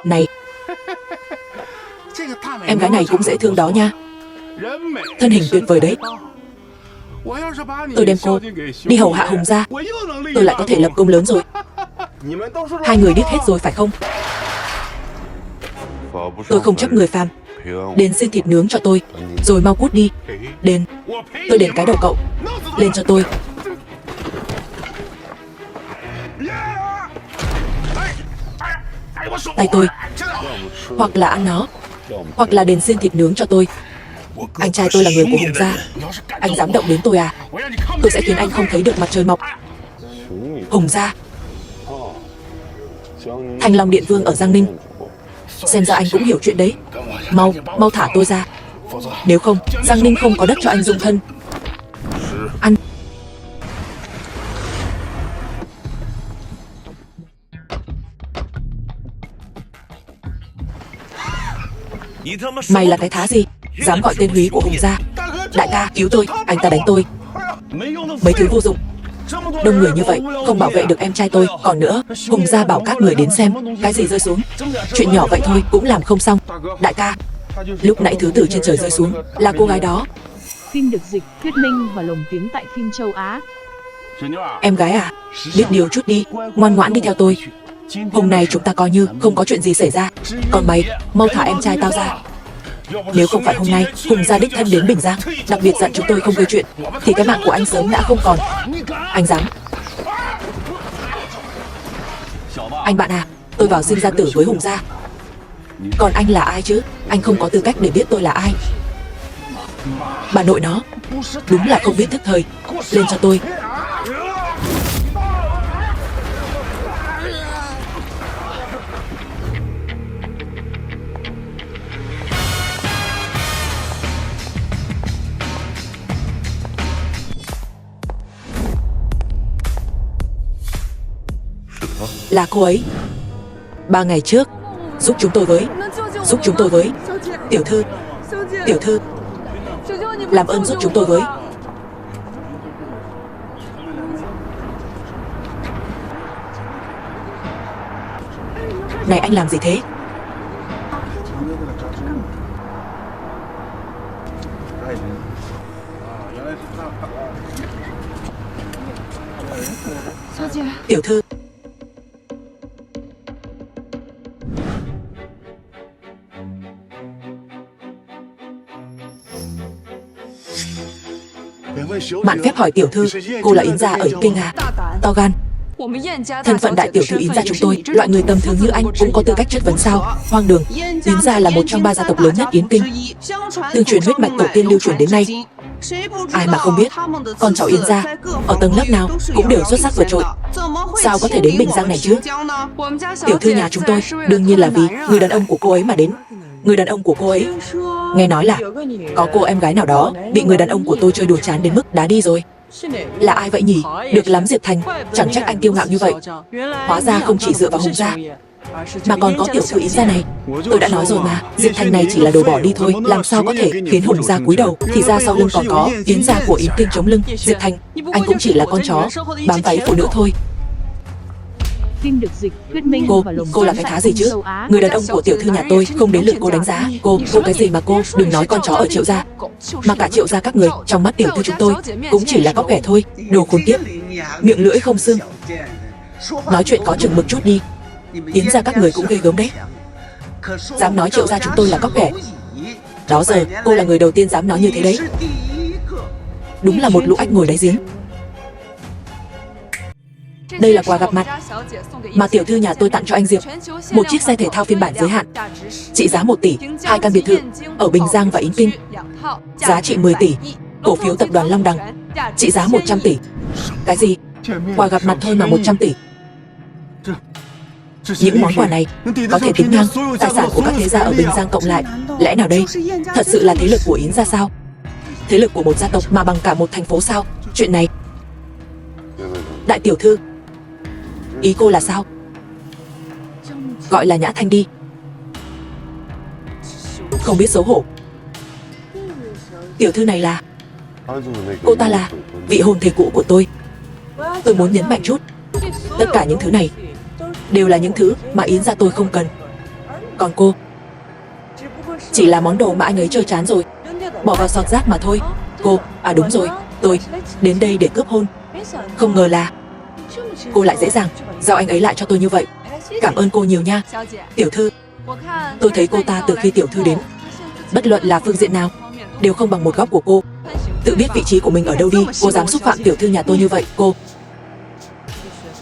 Này, em gái này cũng dễ thương đó nha. Thân hình tuyệt vời đấy. Tôi đem cô đi hầu hạ Hùng gia, tôi lại có thể lập công lớn rồi. Hai người điếc hết rồi phải không? Tôi không chấp người phàm. Đến xin thịt nướng cho tôi, rồi mau cút đi. Đến. Tôi đến cái đầu cậu. Lên cho tôi. Tay tôi. Hoặc là ăn nó, hoặc là đến xin thịt nướng cho tôi. Anh trai tôi là người của Hùng gia. Anh dám động đến tôi à? Tôi sẽ khiến anh không thấy được mặt trời mọc. Hùng gia. Thanh Long Điện Vương ở Giang Ninh. Xem ra anh cũng hiểu chuyện đấy. Mau thả tôi ra. Nếu không, Giang Ninh không có đất cho anh dung thân. Ăn. Mày là cái thá gì? Dám gọi tên húy của Hùng gia? Đại ca, cứu tôi, anh ta đánh tôi. Mấy thứ vô dụng. Đông người như vậy, không bảo vệ được em trai tôi. Còn nữa, Hùng gia bảo các người đến xem. Cái gì rơi xuống? Chuyện nhỏ vậy thôi, cũng làm không xong. Đại ca, lúc nãy thứ từ trên trời rơi xuống là cô gái đó. Phim được dịch, thuyết minh và lồng tiếng tại phim châu Á. Em gái à, biết điều chút đi, ngoan ngoãn đi theo tôi. Hôm nay chúng ta coi như không có chuyện gì xảy ra. Còn mày, mau thả em trai tao ra. Nếu không phải hôm nay Hùng gia đích thân đến Bình Giang, đặc biệt dặn chúng tôi không gây chuyện, thì cái mạng của anh sớm đã không còn. Anh dám. Anh bạn à, tôi vào sinh ra tử với Hùng gia. Còn anh là ai chứ? Anh không có tư cách để biết tôi là ai. Bà nội nó, đúng là không biết thức thời. Lên cho tôi. Là cô ấy. 3 ngày trước. Giúp chúng tôi với. Tiểu thư, làm ơn giúp chúng tôi với. Này anh làm gì thế? Tiểu thư. Mạn phép hỏi tiểu thư, cô là Yến gia ở Yến Kinh à? To gan. Thân phận đại tiểu thư Yến gia chúng tôi, loại người tầm thường như anh cũng có tư cách chất vấn sao? Hoang đường. Yến gia là một trong 3 gia tộc lớn nhất Yến Kinh, tương truyền huyết mạch tổ tiên lưu truyền đến nay. Ai mà không biết, con cháu Yến gia ở tầng lớp nào cũng đều xuất sắc vượt trội. Sao có thể đến Bình Giang này chứ? Tiểu thư nhà chúng tôi đương nhiên là vì người đàn ông của cô ấy mà đến. Người đàn ông của cô ấy, nghe nói là có cô em gái nào đó bị người đàn ông của tôi chơi đùa chán đến mức đá đi rồi. Là ai vậy nhỉ? Được lắm Diệp Thành, chẳng trách anh kiêu ngạo như vậy. Hóa ra không chỉ dựa vào Hùng gia, mà còn có tiểu thư Yến gia này. Tôi đã nói rồi mà, Diệp Thành này chỉ là đồ bỏ đi thôi. Làm sao có thể khiến Hùng gia cúi đầu? Thì ra sau lưng còn có Yến gia của Yến Kinh chống lưng. Diệp Thành, anh cũng chỉ là con chó bám váy phụ nữ thôi. Phim được dịch, thuyết minh và lồng Cô là cái thá gì chứ? Người đàn ông của tiểu thư nhà tôi không đến lượt cô đánh giá. Cô cái gì mà cô? Đừng nói con chó ở Triệu gia, mà cả Triệu gia các người trong mắt tiểu thư chúng tôi cũng chỉ là cóc ghẻ thôi. Đồ khốn kiếp, miệng lưỡi không xương. Nói chuyện có chừng mực chút đi. Yến gia các người cũng ghê gớm đấy. Dám nói Triệu gia chúng tôi là cóc ghẻ. Đó giờ cô là người đầu tiên dám nói như thế đấy. Đúng là một lũ ếch ngồi đáy giếng. Đây là quà gặp mặt mà tiểu thư nhà tôi tặng cho anh Diệp. Một chiếc xe thể thao phiên bản giới hạn, trị giá 1 tỷ, 2 căn biệt thự ở Bình Giang và Yến Kinh, giá trị 10 tỷ. Cổ phiếu tập đoàn Long Đằng, trị giá 100 tỷ. Cái gì? Quà gặp mặt thôi mà 100 tỷ. Những món quà này có thể tính ngang tài sản của các thế gia ở Bình Giang cộng lại. Lẽ nào đây thật sự là thế lực của Yến gia sao? Thế lực của một gia tộc mà bằng cả một thành phố sao? Chuyện này, đại tiểu thư, ý cô là sao? Gọi là Nhã Thanh đi. Không biết xấu hổ. Tiểu thư này là, cô ta là vị hôn thê cũ của tôi. Tôi muốn nhấn mạnh chút, tất cả những thứ này đều là những thứ mà Yến gia tôi không cần. Còn cô chỉ là món đồ mà anh ấy chơi chán rồi, bỏ vào sọt rác mà thôi. Cô, đúng rồi, tôi đến đây để cướp hôn. Không ngờ là cô lại dễ dàng giao anh ấy lại cho tôi như vậy. Cảm ơn cô nhiều nha. Tiểu thư, tôi thấy cô ta từ khi tiểu thư đến, bất luận là phương diện nào, đều không bằng một góc của cô. Tự biết vị trí của mình ở đâu đi, cô dám xúc phạm tiểu thư nhà tôi như vậy. Cô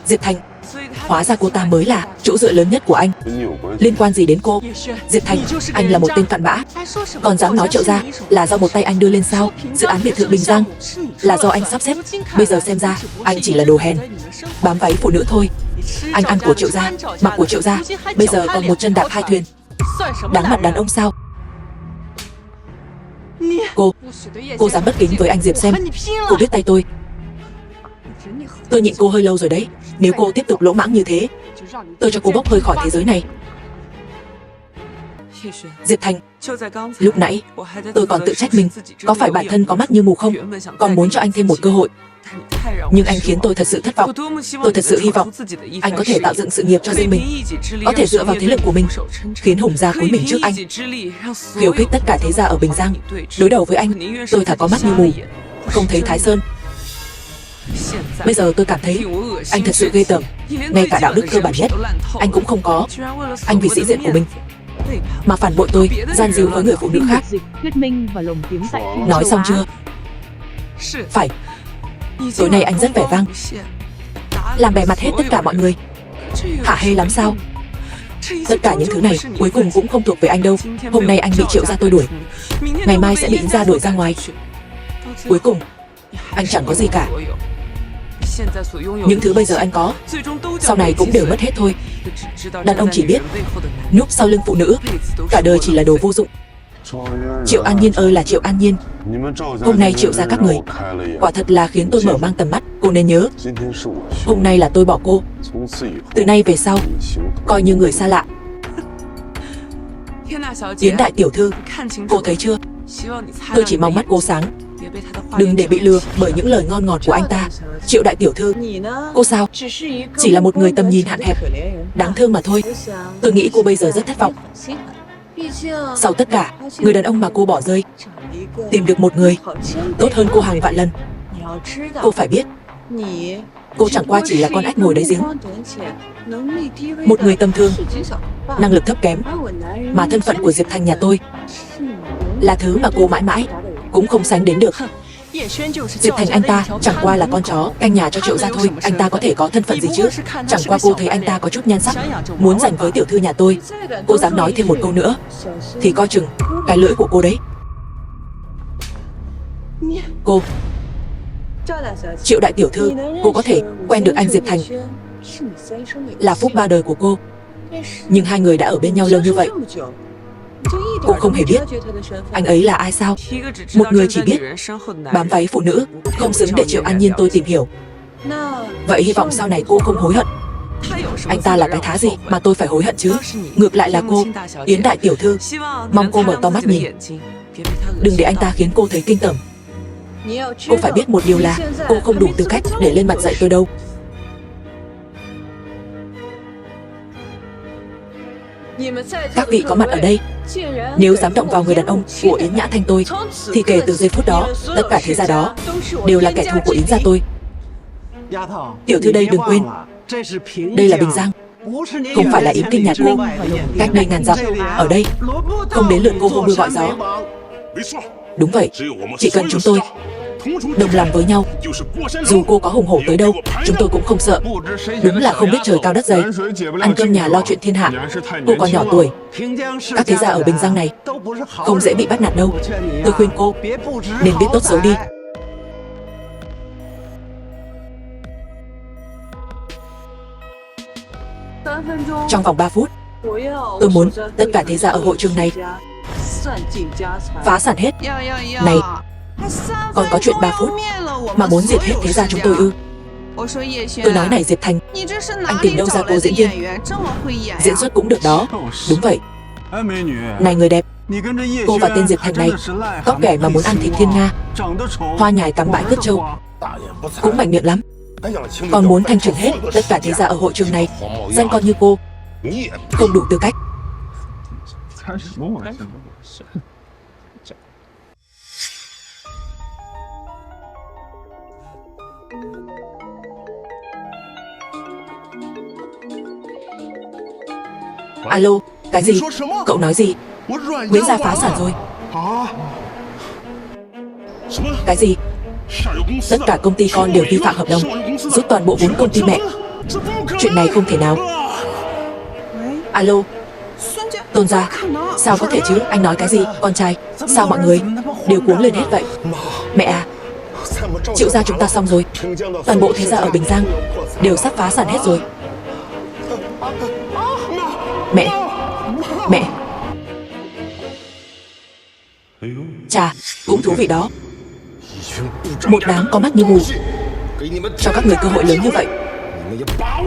Diệp Thành, hóa ra cô ta mới là chỗ dựa lớn nhất của anh. Liên quan gì đến cô? Diệp Thành, anh là một tên cặn bã, còn dám nói Triệu gia là do một tay anh đưa lên sao? Dự án biệt thự Bình Giang là do anh sắp xếp. Bây giờ xem ra anh chỉ là đồ hèn, bám váy phụ nữ thôi. Anh ăn của Triệu gia, mặc của Triệu gia, bây giờ còn một chân đạp hai thuyền. Đáng mặt đàn ông sao? Cô dám bất kính với anh Diệp xem. Cô biết tay tôi nhịn cô hơi lâu rồi đấy. Nếu cô tiếp tục lỗ mãng như thế, tôi cho cô bốc hơi khỏi thế giới này. Diệp Thành, lúc nãy tôi còn tự trách mình, có phải bản thân có mắt như mù không? Còn muốn cho anh thêm một cơ hội. Nhưng anh khiến tôi thật sự thất vọng. Tôi thật sự hy vọng anh có thể tạo dựng sự nghiệp cho riêng mình, có thể dựa vào thế lực của mình, khiến Hùng gia cúi mình trước anh, khiêu khích tất cả thế gia ở Bình Giang. Đối đầu với anh, tôi thà có mắt như mù, không thấy Thái Sơn. Bây giờ tôi cảm thấy anh thật sự ghê tởm. Ngay cả đạo đức cơ bản nhất anh cũng không có. Anh vì sĩ diện của mình mà phản bội tôi, gian díu với người phụ nữ khác. Nói xong chưa? Phải. Tối nay anh rất vẻ vang, làm bè mặt hết tất cả mọi người. Hả hê lắm sao? Tất cả những thứ này cuối cùng cũng không thuộc về anh đâu. Hôm nay anh bị Triệu gia tôi đuổi, ngày mai sẽ bị Yến gia đuổi ra ngoài. Cuối cùng anh chẳng có gì cả. Những thứ bây giờ anh có, sau này cũng đều mất hết thôi. Đàn ông chỉ biết núp sau lưng phụ nữ, cả đời chỉ là đồ vô dụng. Triệu An Nhiên ơi là Triệu An Nhiên, hôm nay Triệu gia các người quả thật là khiến tôi mở mang tầm mắt. Cô nên nhớ, hôm nay là tôi bỏ cô, từ nay về sau coi như người xa lạ. Yến đại tiểu thư, cô thấy chưa? Tôi chỉ mong mắt cô sáng, đừng để bị lừa bởi những lời ngon ngọt của anh ta. Triệu đại tiểu thư, cô sao? Chỉ là một người tầm nhìn hạn hẹp, đáng thương mà thôi. Tôi nghĩ cô bây giờ rất thất vọng. Sau tất cả, người đàn ông mà cô bỏ rơi, tìm được một người tốt hơn cô hàng vạn lần. Cô phải biết, cô chẳng qua chỉ là con ếch ngồi đáy giếng, một người tầm thường, năng lực thấp kém, mà thân phận của Diệp Thành nhà tôi là thứ mà cô mãi mãi cũng không sánh đến được. Diệp Thành anh ta chẳng qua là con chó canh nhà cho Triệu gia thôi. Anh ta có thể có thân phận gì chứ? Chẳng qua cô thấy anh ta có chút nhan sắc, muốn giành với tiểu thư nhà tôi. Cô dám nói thêm một câu nữa thì coi chừng cái lưỡi của cô đấy. Cô Triệu đại tiểu thư, cô có thể quen được anh Diệp Thành là phúc ba đời của cô, nhưng hai người đã ở bên nhau lâu như vậy, cô không hề biết anh ấy là ai sao? Một người chỉ biết bám váy phụ nữ, không xứng để Triệu An Nhiên tôi tìm hiểu. Vậy hy vọng sau này cô không hối hận. Anh ta là cái thá gì mà tôi phải hối hận chứ? Ngược lại là cô, Yến đại tiểu thư, mong cô mở to mắt nhìn, đừng để anh ta khiến cô thấy kinh tởm. Cô phải biết một điều là cô không đủ tư cách để lên mặt dạy tôi đâu. Các vị có mặt ở đây, nếu dám động vào người đàn ông của Yến Nhã Thanh tôi, thì kể từ giây phút đó, tất cả thế gia đó đều là kẻ thù của Yến gia tôi. Tiểu thư đây đừng quên, đây là Bình Giang, không phải là Yến Kinh nhà cô. Cách đây ngàn dặm, ở đây không đến lượt cô hô mưa gọi gió. Đúng vậy, chỉ cần chúng tôi đồng lòng với nhau, dù cô có hùng hổ tới đâu, chúng tôi cũng không sợ. Đúng là không biết trời cao đất dày, ăn cơm nhà lo chuyện thiên hạ. Cô còn nhỏ tuổi, các thế gia ở Bình Giang này không dễ bị bắt nạt đâu. Tôi khuyên cô nên biết tốt xấu đi. Trong vòng 3 phút, tôi muốn tất cả thế gia ở hội trường này phá sản hết. Này, còn có chuyện 3 phút mà muốn diệt hết thế gia chúng tôi ư? Tôi nói này Diệp Thành, anh tìm đâu ra cô diễn viên diễn xuất cũng được đó. Đúng vậy. Này người đẹp, cô và tên Diệp Thành này có kẻ mà muốn ăn thịt thiên nga, hoa nhài cắm bãi cất trâu, cũng mạnh miệng lắm. Còn muốn thanh trừng hết tất cả thế gia ở hội trường này, danh con như cô không đủ tư cách 猜什么玩笑？Alo, cái gì? Cậu nói gì? Nguyễn gia phá sản rồi. Cái gì? Tất cả công ty con đều vi phạm hợp đồng, rút toàn bộ vốn công ty mẹ. Chuyện này không thể nào. Alo, Tôn gia, sao có thể chứ? Anh nói cái gì? Con trai, sao mọi người đều cuống lên hết vậy? Mẹ à, Triệu gia chúng ta xong rồi. Toàn bộ thế gia ở Bình Giang đều sắp phá sản hết rồi. Mẹ, mẹ. Chà, cũng thú vị đó. Một đám có mắt như mù, cho các người cơ hội lớn như vậy,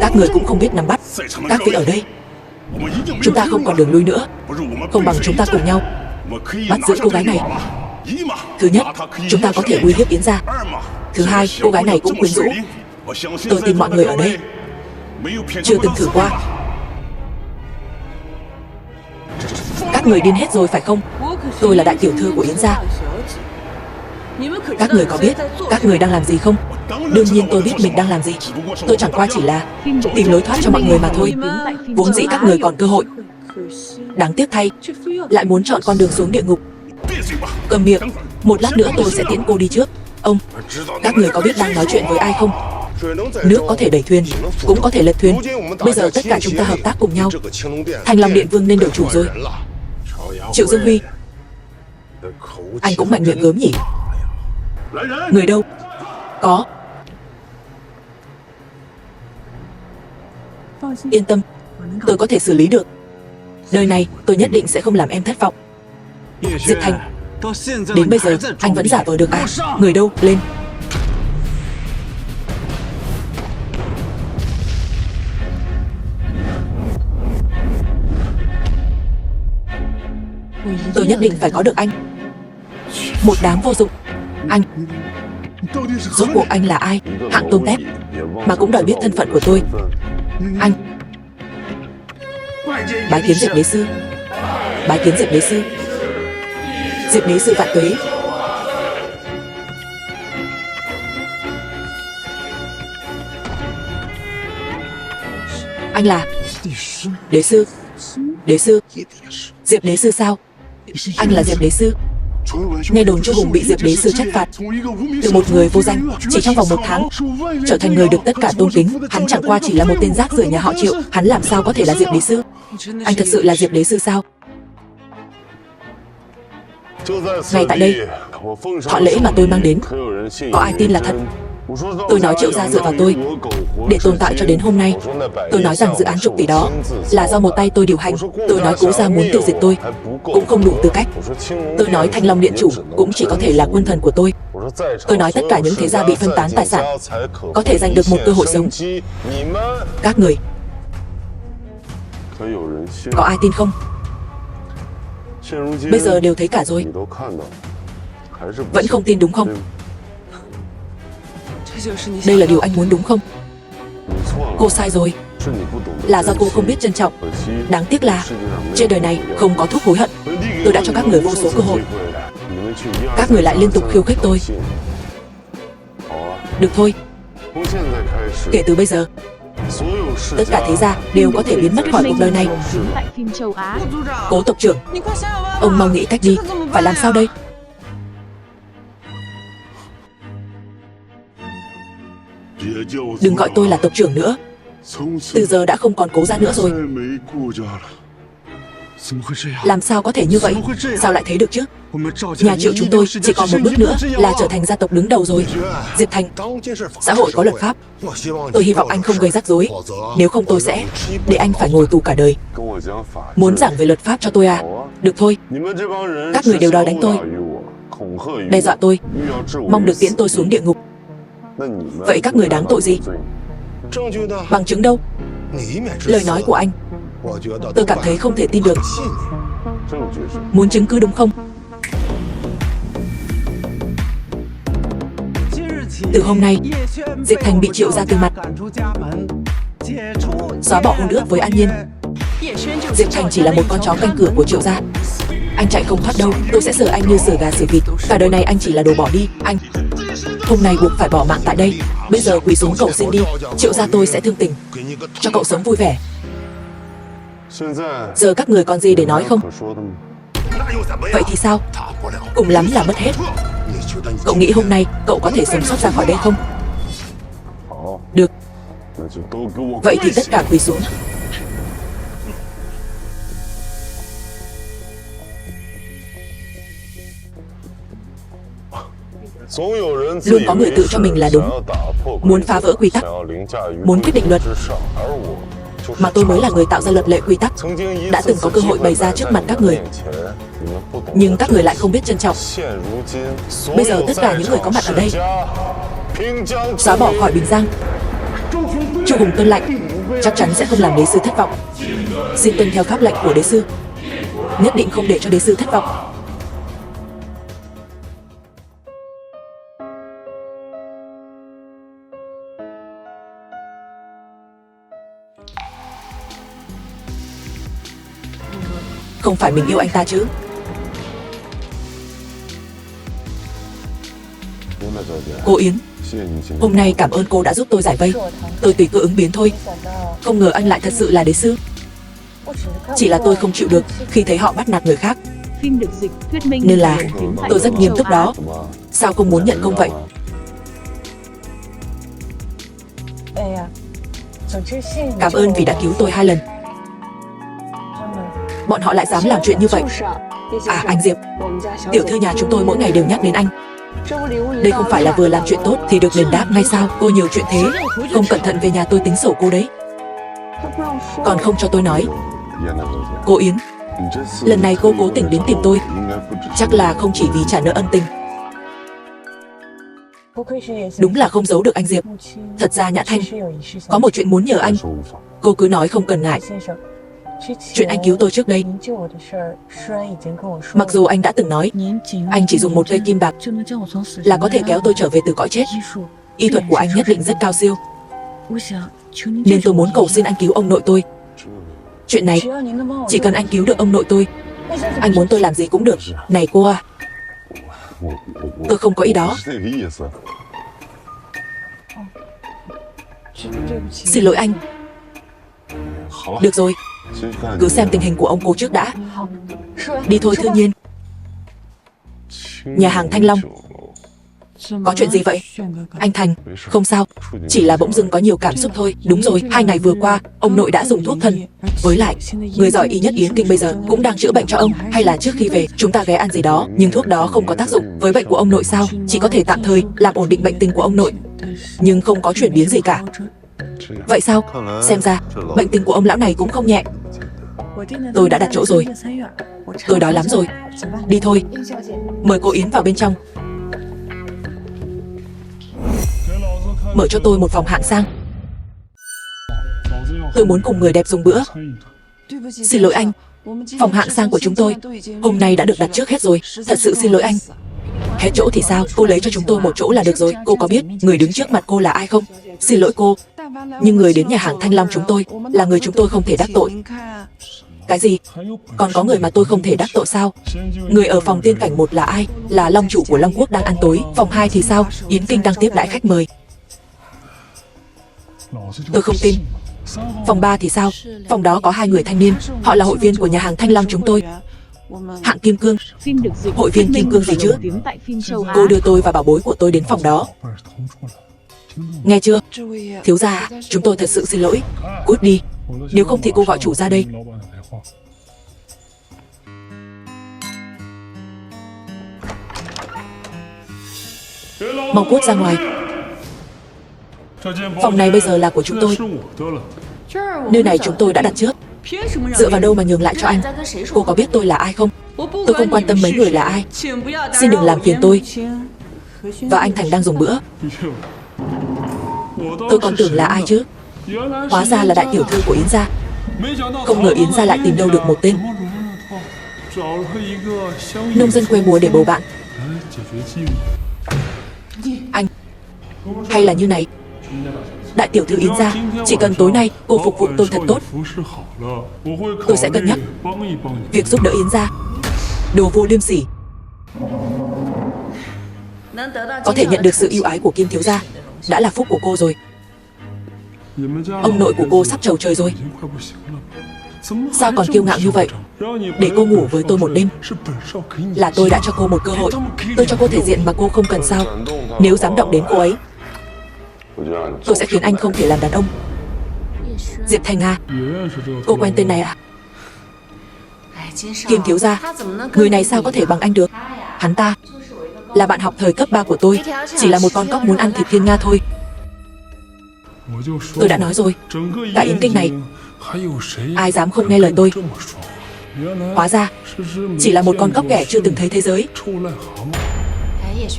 các người cũng không biết nắm bắt. Các vị ở đây, chúng ta không còn đường lui nữa. Không bằng chúng ta cùng nhau bắt giữ cô gái này. Thứ nhất, chúng ta có thể uy hiếp Yến gia. Thứ hai, cô gái này cũng quyến rũ. Tôi tin mọi người ở đây chưa từng thử qua. Các người điên hết rồi phải không? Tôi là đại tiểu thư của Yến gia. Các người có biết các người đang làm gì không? Đương nhiên tôi biết mình đang làm gì. Tôi chẳng qua chỉ là tìm lối thoát cho mọi người mà thôi. Vốn dĩ các người còn cơ hội. Đáng tiếc thay, lại muốn chọn con đường xuống địa ngục. Cầm miệng, một lát nữa tôi sẽ tiễn cô đi trước. Ông, các người có biết đang nói chuyện với ai không? Nước có thể đẩy thuyền, cũng có thể lật thuyền. Bây giờ tất cả chúng ta hợp tác cùng nhau. Thanh Long Điện Vương nên đổi chủ rồi. Triệu Dương Huy, anh cũng mạnh miệng gớm nhỉ? Người đâu? Có. Yên tâm, tôi có thể xử lý được. Đời này tôi nhất định sẽ không làm em thất vọng. Diệp Thành, đến bây giờ anh vẫn giả vờ được à? Người đâu? Lên. Tôi nhất định phải có được anh. Một đám vô dụng. Anh, rốt cuộc anh là ai? Hạng tôm tép mà cũng đòi biết thân phận của tôi. Anh, bái kiến Diệp Đế sư. Bái kiến Diệp Đế sư. Diệp Đế sư vạn tuế. Anh là Đế sư. Đế sư. Diệp Đế sư sao? Anh là Diệp Đế sư. Nghe đồn Chu Hùng bị Diệp Đế sư trách phạt, từ một người vô danh chỉ trong vòng 1 tháng trở thành người được tất cả tôn kính. Hắn chẳng qua chỉ là một tên rác rưởi nhà họ Triệu. Hắn làm sao có thể là Diệp Đế sư? Anh thật sự là Diệp Đế sư sao? Ngay tại đây, họ lễ mà tôi mang đến, có ai tin là thật? Tôi nói Triệu gia dựa vào tôi để tồn tại cho đến hôm nay. Tôi nói rằng dự án chục tỷ đó là do một tay tôi điều hành. Tôi nói Cố gia muốn tiêu diệt tôi cũng không đủ tư cách. Tôi nói Thanh Long Điện chủ cũng chỉ có thể là quân thần của tôi. Tôi nói tất cả những thế gia bị phân tán tài sản có thể giành được một cơ hội sống. Các người có ai tin không? Bây giờ đều thấy cả rồi, vẫn không tin đúng không? Đây là điều anh muốn đúng không? Cô sai rồi. Là do cô không biết trân trọng. Đáng tiếc là trên đời này không có thuốc hối hận. Tôi đã cho các người vô số cơ hội, các người lại liên tục khiêu khích tôi. Được thôi, kể từ bây giờ tất cả thế gia đều có thể biến mất khỏi cuộc đời này. Cố tộc trưởng, ông mau nghĩ cách đi. Phải làm sao đây? Đừng gọi tôi là tộc trưởng nữa. Từ giờ đã không còn Cố gia nữa rồi. Làm sao có thể như vậy? Sao lại thế được chứ? Nhà Triệu chúng tôi chỉ còn một bước nữa là trở thành gia tộc đứng đầu rồi. Diệp Thành, xã hội có luật pháp. Tôi hy vọng anh không gây rắc rối. Nếu không tôi sẽ để anh phải ngồi tù cả đời. Muốn giảng về luật pháp cho tôi à? Được thôi. Các người đều đòi đánh tôi, đe dọa tôi, mong được tiễn tôi xuống địa ngục. Vậy các người đáng tội gì? Bằng chứng đâu? Lời nói của anh tôi cảm thấy không thể tin được. Muốn chứng cứ đúng không? Từ hôm nay, Diệp Thành bị Triệu gia từ mặt, xóa bỏ hôn ước với An Nhiên. Diệp Thành chỉ là một con chó canh cửa của Triệu gia. Anh chạy không thoát đâu, tôi sẽ xử anh như xử gà xử vịt. Cả đời này anh chỉ là đồ bỏ đi. Anh hôm nay buộc phải bỏ mạng tại đây. Bây giờ quỳ xuống cầu xin đi, Triệu gia tôi sẽ thương tình, cho cậu sống vui vẻ. Giờ các người còn gì để nói không? Vậy thì sao? Cùng lắm là mất hết. Cậu nghĩ hôm nay cậu có thể sống sót ra khỏi đây không? Được. Vậy thì tất cả quỳ xuống. Luôn có người tự cho mình là đúng, muốn phá vỡ quy tắc, muốn quyết định luật. Mà tôi mới là người tạo ra luật lệ quy tắc, đã từng có cơ hội bày ra trước mặt các người, nhưng các người lại không biết trân trọng. Bây giờ tất cả những người có mặt ở đây xóa bỏ khỏi Bình Giang. Chu Hùng tuân lệnh, chắc chắn sẽ không làm đế sư thất vọng. Xin tuân theo pháp lệnh của đế sư, nhất định không để cho đế sư thất vọng. Không phải mình yêu anh ta chứ? Cô Yến, hôm nay cảm ơn cô đã giúp tôi giải vây. Tôi tùy cơ ứng biến thôi. Không ngờ anh lại thật sự là đế sư. Chỉ là tôi không chịu được khi thấy họ bắt nạt người khác, Phim được dịch thuyết minh nên là tôi rất nghiêm túc đó. Sao không muốn nhận công vậy? Cảm ơn vì đã cứu tôi 2 lần. Bọn họ lại dám làm chuyện như vậy. À anh Diệp, tiểu thư nhà chúng tôi mỗi ngày đều nhắc đến anh. Đây không phải là vừa làm chuyện tốt thì được đền đáp ngay sao? Cô nhiều chuyện thế, không cẩn thận về nhà tôi tính sổ cô đấy. Còn không cho tôi nói. Cô Yến, lần này cô cố tình đến tìm tôi, chắc là không chỉ vì trả nợ ân tình. Đúng là không giấu được anh Diệp. Thật ra Nhã Thanh có một chuyện muốn nhờ anh. Cô cứ nói không cần ngại. Chuyện anh cứu tôi trước đây, mặc dù anh đã từng nói anh chỉ dùng một cây kim bạc là có thể kéo tôi trở về từ cõi chết. Y thuật của anh nhất định rất cao siêu, nên tôi muốn cầu xin anh cứu ông nội tôi. Chuyện này chỉ cần anh cứu được ông nội tôi, anh muốn tôi làm gì cũng được. Này cô à, tôi không có ý đó. Xin lỗi anh. Được rồi, cứ xem tình hình của ông cô trước đã. Đi thôi Thư Nhiên. Nhà hàng Thanh Long. Có chuyện gì vậy? Anh Thành, không sao, chỉ là bỗng dưng có nhiều cảm xúc thôi. Đúng rồi, 2 ngày vừa qua, ông nội đã dùng thuốc thân. Với lại, người giỏi y nhất Yến Kinh bây giờ cũng đang chữa bệnh cho ông. Hay là trước khi về, chúng ta ghé ăn gì đó, nhưng thuốc đó không có tác dụng. Với bệnh của ông nội sao? Chỉ có thể tạm thời làm ổn định bệnh tình của ông nội, nhưng không có chuyển biến gì cả. Vậy sao? Xem ra, bệnh tình của ông lão này cũng không nhẹ. Tôi đã đặt chỗ rồi. Tôi đói lắm rồi. Đi thôi. Mời cô Yến vào bên trong. Mở cho tôi một phòng hạng sang. Tôi muốn cùng người đẹp dùng bữa. Xin lỗi anh, phòng hạng sang của chúng tôi hôm nay đã được đặt trước hết rồi. Thật sự xin lỗi anh. Hết chỗ thì sao? Cô lấy cho chúng tôi một chỗ là được rồi. Cô có biết người đứng trước mặt cô là ai không? Xin lỗi cô, nhưng người đến nhà hàng Thanh Long chúng tôi là người chúng tôi không thể đắc tội. Cái gì? Còn có người mà tôi không thể đắc tội sao? Người ở phòng tiên cảnh 1 là ai? Là Long chủ của Long Quốc đang ăn tối. Phòng 2 thì sao? Yến Kinh đang tiếp đãi khách mời. Tôi không tin. Phòng 3 thì sao? Phòng đó có 2 người thanh niên, họ là hội viên của nhà hàng Thanh Long chúng tôi. Hạng Kim Cương. Hội viên Kim Cương gì chứ? Cô đưa tôi và bảo bối của tôi đến phòng đó. Nghe chưa? Thiếu gia, chúng tôi thật sự xin lỗi. Cút đi, nếu không thì cô gọi chủ ra đây. Mau cút ra ngoài. Phòng này bây giờ là của chúng tôi. Nơi này chúng tôi đã đặt trước. Dựa vào đâu mà nhường lại cho anh? Cô có biết tôi là ai không? Tôi không quan tâm mấy người là ai. Xin đừng làm phiền tôi. Và anh Thành đang dùng bữa. Tôi còn tưởng là ai chứ? Hóa ra là đại tiểu thư của Yến gia. Không ngờ Yến gia lại tìm đâu được một tên nông dân quê mùa để bầu bạn. Anh, hay là như này, Đại tiểu thư Yến gia, chỉ cần tối nay cô phục vụ tôi thật tốt, tôi sẽ cân nhắc việc giúp đỡ Yến gia. Đồ vô liêm sỉ. Có thể nhận được sự yêu ái của Kim thiếu gia đã là phúc của cô rồi. Ông nội của cô sắp trầu trời rồi. Sao còn kiêu ngạo như vậy? Để cô ngủ với tôi một đêm là tôi đã cho cô một cơ hội. Tôi cho cô thể diện mà cô không cần sao? Nếu dám động đến cô ấy, tôi sẽ khiến anh không thể làm đàn ông. Diệp Thành à? Cô quen tên này à? Kim thiếu gia, người này sao có thể bằng anh được? Hắn ta là bạn học thời cấp 3 của tôi, chỉ là một con cóc muốn ăn thịt thiên nga thôi. Tôi đã nói rồi, cả Yến Kinh này ai dám không nghe lời tôi. Hóa ra chỉ là một con cóc ghẻ chưa từng thấy thế giới.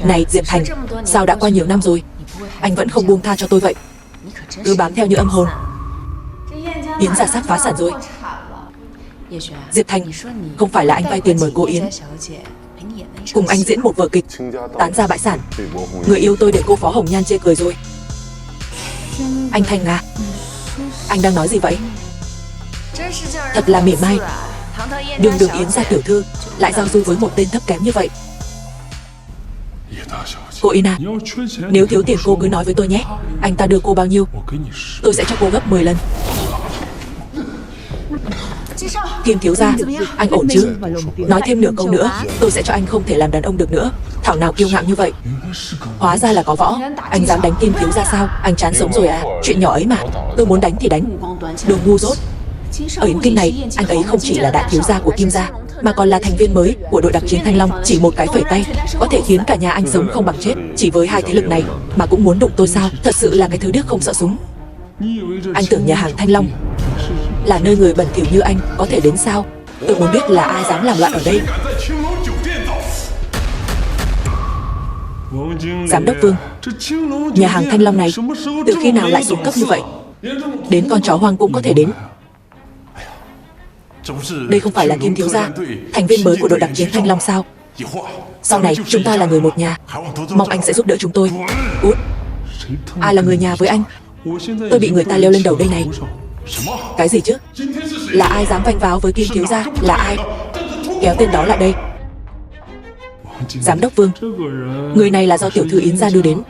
Này Diệp Thành, sao đã qua nhiều năm rồi anh vẫn không buông tha cho tôi vậy? Cứ bám theo như âm hồn. Yến gia sắp phá sản rồi. Diệp Thành, không phải là anh vay tiền mời cô Yến cùng anh diễn một vở kịch tán gia bại sản, người yêu tôi để cô Phó Hồng Nhan chê cười rồi. Anh Thành à, anh đang nói gì vậy? Thật là mỉa mai. Đường Yến gia tiểu thư lại giao du với một tên thấp kém như vậy. Cô Yến à, nếu thiếu tiền cô cứ nói với tôi nhé. Anh ta đưa cô bao nhiêu, tôi sẽ cho cô gấp 10 lần. Kim thiếu gia, anh ổn chứ? Nói thêm nửa câu nữa, tôi sẽ cho anh không thể làm đàn ông được nữa. Thảo nào kiêu ngạo như vậy. Hóa ra là có võ. Anh dám đánh Kim thiếu gia sao? Anh chán sống rồi à? Chuyện nhỏ ấy mà, tôi muốn đánh thì đánh. Đồ ngu dốt. Ở Yến Kinh này, anh ấy không chỉ là đại thiếu gia của Kim gia, mà còn là thành viên mới của đội đặc chiến Thanh Long. Chỉ một cái phẩy tay có thể khiến cả nhà anh sống không bằng chết. Chỉ với hai thế lực này mà cũng muốn đụng tôi sao? Thật sự là cái thứ điếc không sợ súng. Anh tưởng nhà hàng Thanh Long là nơi người bẩn thỉu như anh có thể đến sao? Tôi muốn biết là ai dám làm loạn ở đây. Giám đốc Vương, nhà hàng Thanh Long này từ khi nào lại xuống cấp như vậy? Đến con chó hoang cũng có thể đến. Đây không phải là Kim thiếu gia, thành viên mới của đội đặc chiến Thanh Long sao? Sau này chúng ta là người một nhà, mong anh sẽ giúp đỡ chúng tôi. Út, ai là người nhà với anh? Tôi bị người ta leo lên đầu đây này. Cái gì chứ? Là ai dám vanh váo với Kim thiếu gia? Là ai? Kéo tên đó lại đây. Giám đốc Vương, người này là do tiểu thư Yến gia đưa đến.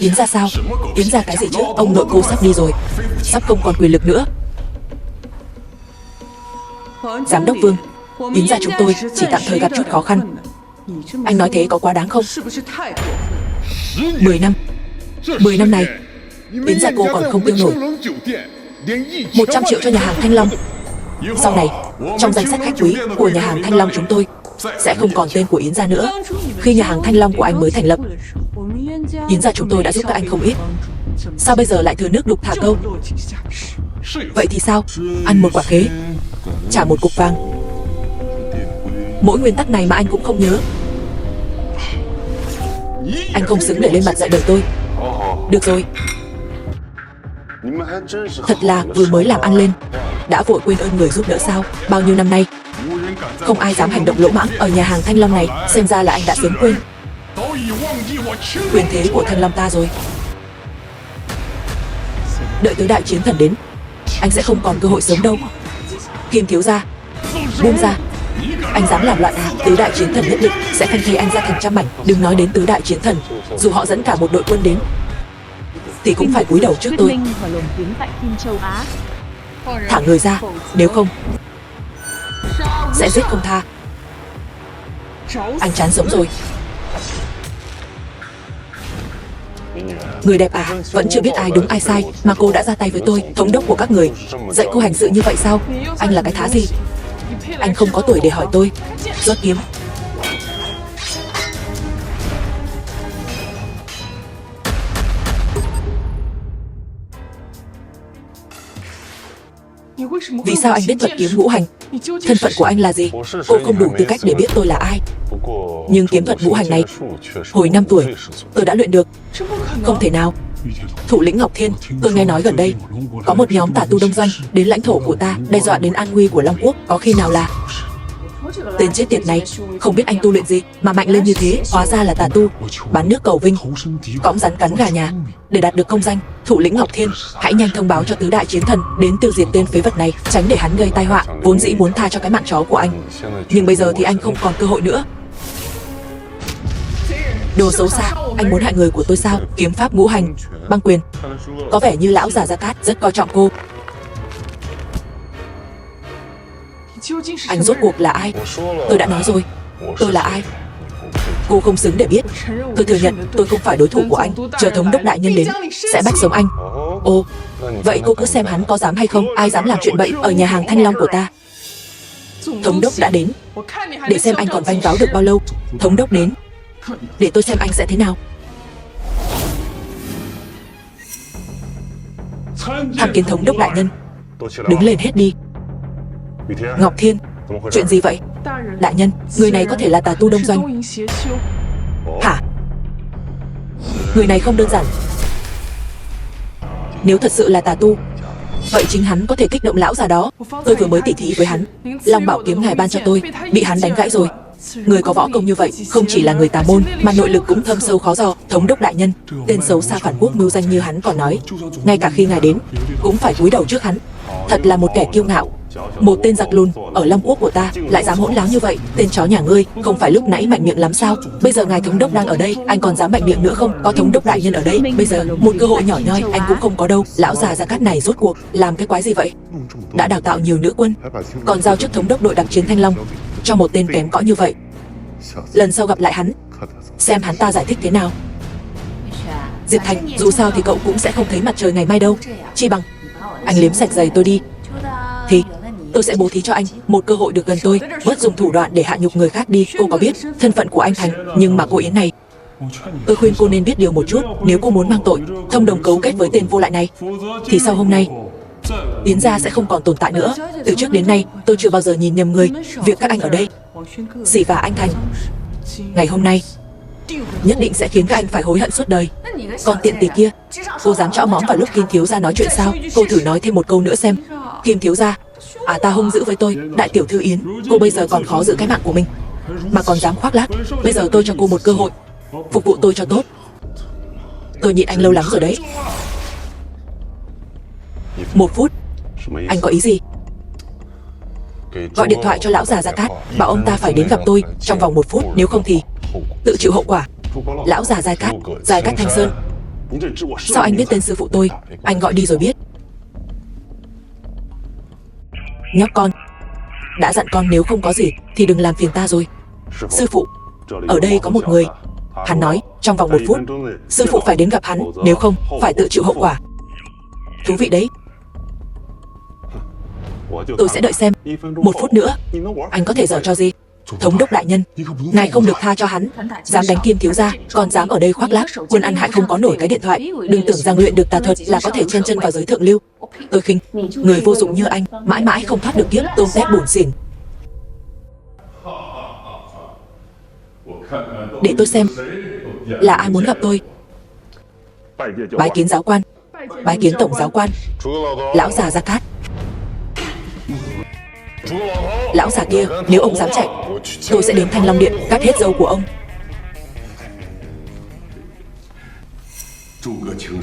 Yến gia sao? Yến gia cái gì chứ? Ông nội cô sắp đi rồi, sắp không còn quyền lực nữa. Giám đốc Vương, Yến gia chúng tôi chỉ tạm thời gặp chút khó khăn. Anh nói thế có quá đáng không? 10 năm này Yến gia cô còn không tiêu nổi 100 triệu cho nhà hàng Thanh Long. Sau này trong danh sách khách quý của nhà hàng Thanh Long chúng tôi sẽ không còn tên của Yến gia nữa. Khi nhà hàng Thanh Long của anh mới thành lập, Yến gia chúng tôi đã giúp các anh không ít. Sao bây giờ lại thừa nước đục thả câu? Vậy thì sao? Ăn một quả khế, trả một cục vàng. Mỗi nguyên tắc này mà anh cũng không nhớ. Anh không xứng để lên mặt dạy đời tôi. Được rồi, thật là vừa mới làm ăn lên đã vội quên ơn người giúp đỡ sao? Bao nhiêu năm nay không ai dám hành động lỗ mãng ở nhà hàng Thanh Long này. Xem ra là anh đã sớm quên quyền thế của Thanh Long ta rồi. Đợi tới đại chiến thần đến, anh sẽ không còn cơ hội sống đâu. Kim thiếu gia, buông ra. Anh dám làm loạn à? Tứ đại chiến thần nhất định sẽ phân thây anh ra thành trăm mảnh. Đừng nói đến tứ đại chiến thần, dù họ dẫn cả một đội quân đến thì cũng phải cúi đầu trước tôi. Thả người ra, nếu không sẽ giết không tha. Anh chán sống rồi. Người đẹp à, vẫn chưa biết ai đúng ai sai mà cô đã ra tay với tôi, thống đốc của các người, dạy cô hành sự như vậy sao? Anh là cái thá gì? Anh không có tuổi để hỏi tôi. Rốt kiếm. Vì sao anh biết thuật kiếm ngũ hành? Thân phận của anh là gì? Cô không đủ tư cách để biết tôi là ai. Nhưng kiếm thuật ngũ hành này, hồi 5 tuổi, tôi đã luyện được. Không thể nào. Thủ lĩnh Ngọc Thiên, tôi nghe nói gần đây có một nhóm tà tu đông doanh đến lãnh thổ của ta, đe dọa đến an nguy của Long Quốc. Có khi nào là Tên chết tiệt này, không biết anh tu luyện gì mà mạnh lên như thế, hóa ra là tà tu, bán nước cầu vinh, cõng rắn cắn gà nhà. Để đạt được công danh thủ lĩnh Ngọc Thiên, hãy nhanh thông báo cho tứ đại chiến thần đến tiêu diệt tên phế vật này, tránh để hắn gây tai họa. Vốn dĩ muốn tha cho cái mạng chó của anh, nhưng bây giờ thì anh không còn cơ hội nữa. Đồ xấu xa, anh muốn hại người của tôi sao? Kiếm pháp ngũ hành, băng quyền. Có vẻ như lão già Gia Cát rất coi trọng cô. Anh rốt cuộc là ai? Tôi đã nói rồi, tôi là ai? Cô không xứng để biết. Tôi thừa nhận tôi không phải đối thủ của anh. Chờ thống đốc đại nhân đến sẽ bắt sống anh. Ồ, vậy cô cứ xem hắn có dám hay không. Ai dám làm chuyện bậy ở nhà hàng Thanh Long của ta? Thống đốc đã đến. Để xem anh còn vanh váo được bao lâu. Thống đốc đến. Để tôi xem anh sẽ thế nào. Tham kiến thống đốc đại nhân. Đứng lên hết đi. Ngọc Thiên, chuyện gì vậy? Đại nhân, người này có thể là tà tu Đông Doanh. Hả? Người này không đơn giản. Nếu thật sự là tà tu, vậy chính hắn có thể kích động lão già đó. Tôi vừa mới tỉ thí với hắn, Long Bảo kiếm ngài ban cho tôi bị hắn đánh gãy rồi. Người có võ công như vậy không chỉ là người tà môn mà nội lực cũng thâm sâu khó dò. Thống đốc đại nhân, tên xấu xa phản quốc mưu danh như hắn còn nói, ngay cả khi ngài đến cũng phải cúi đầu trước hắn. Thật là một kẻ kiêu ngạo. Một tên giặc lùn ở Long Quốc của ta lại dám hỗn láo như vậy. Tên chó nhà ngươi, không phải lúc nãy mạnh miệng lắm sao? Bây giờ ngài thống đốc đang ở đây, anh còn dám mạnh miệng nữa không? Có thống đốc đại nhân ở đây, bây giờ một cơ hội nhỏ nhoi anh cũng không có đâu. Lão già Gia Cát này rốt cuộc làm cái quái gì vậy? Đã đào tạo nhiều nữ quân, còn giao chức thống đốc đội đặc chiến Thanh Long cho một tên kém cỏi như vậy. Lần sau gặp lại hắn, xem hắn ta giải thích thế nào. Diệp Thành, dù sao thì cậu cũng sẽ không thấy mặt trời ngày mai đâu. Chi bằng anh liếm sạch giày tôi đi, thì tôi sẽ bố thí cho anh một cơ hội được gần tôi, bớt dùng thủ đoạn để hạ nhục người khác đi. Cô có biết thân phận của anh Thành, nhưng mà cô Yến này, tôi khuyên cô nên biết điều một chút. Nếu cô muốn mang tội thông đồng cấu kết với tên vô lại này, thì sau hôm nay Yến gia sẽ không còn tồn tại nữa. Từ trước đến nay tôi chưa bao giờ nhìn nhầm người. Việc các anh ở đây dì và anh Thành ngày hôm nay nhất định sẽ khiến các anh phải hối hận suốt đời. Còn tiện tỳ kia, cô dám chõ mõm vào lúc Kim thiếu gia nói chuyện sao? Cô thử nói thêm một câu nữa xem. Kim thiếu gia, ta hung dữ với tôi. Đại tiểu thư Yến, cô bây giờ còn khó giữ cái mạng của mình mà còn dám khoác lác. Bây giờ tôi cho cô một cơ hội, phục vụ tôi cho tốt. Tôi nhịn anh lâu lắm rồi đấy. 1 phút. Anh có ý gì? Gọi điện thoại cho lão già Gia Cát, bảo ông ta phải đến gặp tôi trong vòng 1 phút, nếu không thì tự chịu hậu quả. Lão già Gia Cát, Gia Cát Thanh Sơn. Sao anh biết tên sư phụ tôi? Anh gọi đi rồi biết. Nhóc con, đã dặn con nếu không có gì thì đừng làm phiền ta rồi. Sư phụ, ở đây có một người. Hắn nói trong vòng 1 phút sư phụ phải đến gặp hắn, nếu không phải tự chịu hậu quả. Thú vị đấy. Tôi sẽ đợi xem. 1 phút nữa anh có thể giở trò gì? Thống đốc đại nhân, ngài không được tha cho hắn. Dám đánh Kim thiếu gia, còn dám ở đây khoác lác, quân ăn hại không có nổi cái điện thoại. Đừng tưởng rằng luyện được tà thuật là có thể chen chân vào giới thượng lưu. Tôi khinh người vô dụng như anh, mãi mãi không thoát được kiếp tôm tép bủn xỉn. Để tôi xem là ai muốn gặp tôi. Bái kiến giáo quan. Bái kiến tổng giáo quan. Lão già Gia Cát. Lão già kia, nếu ông dám chạy, tôi sẽ đến Thanh Long Điện cắt hết râu của ông.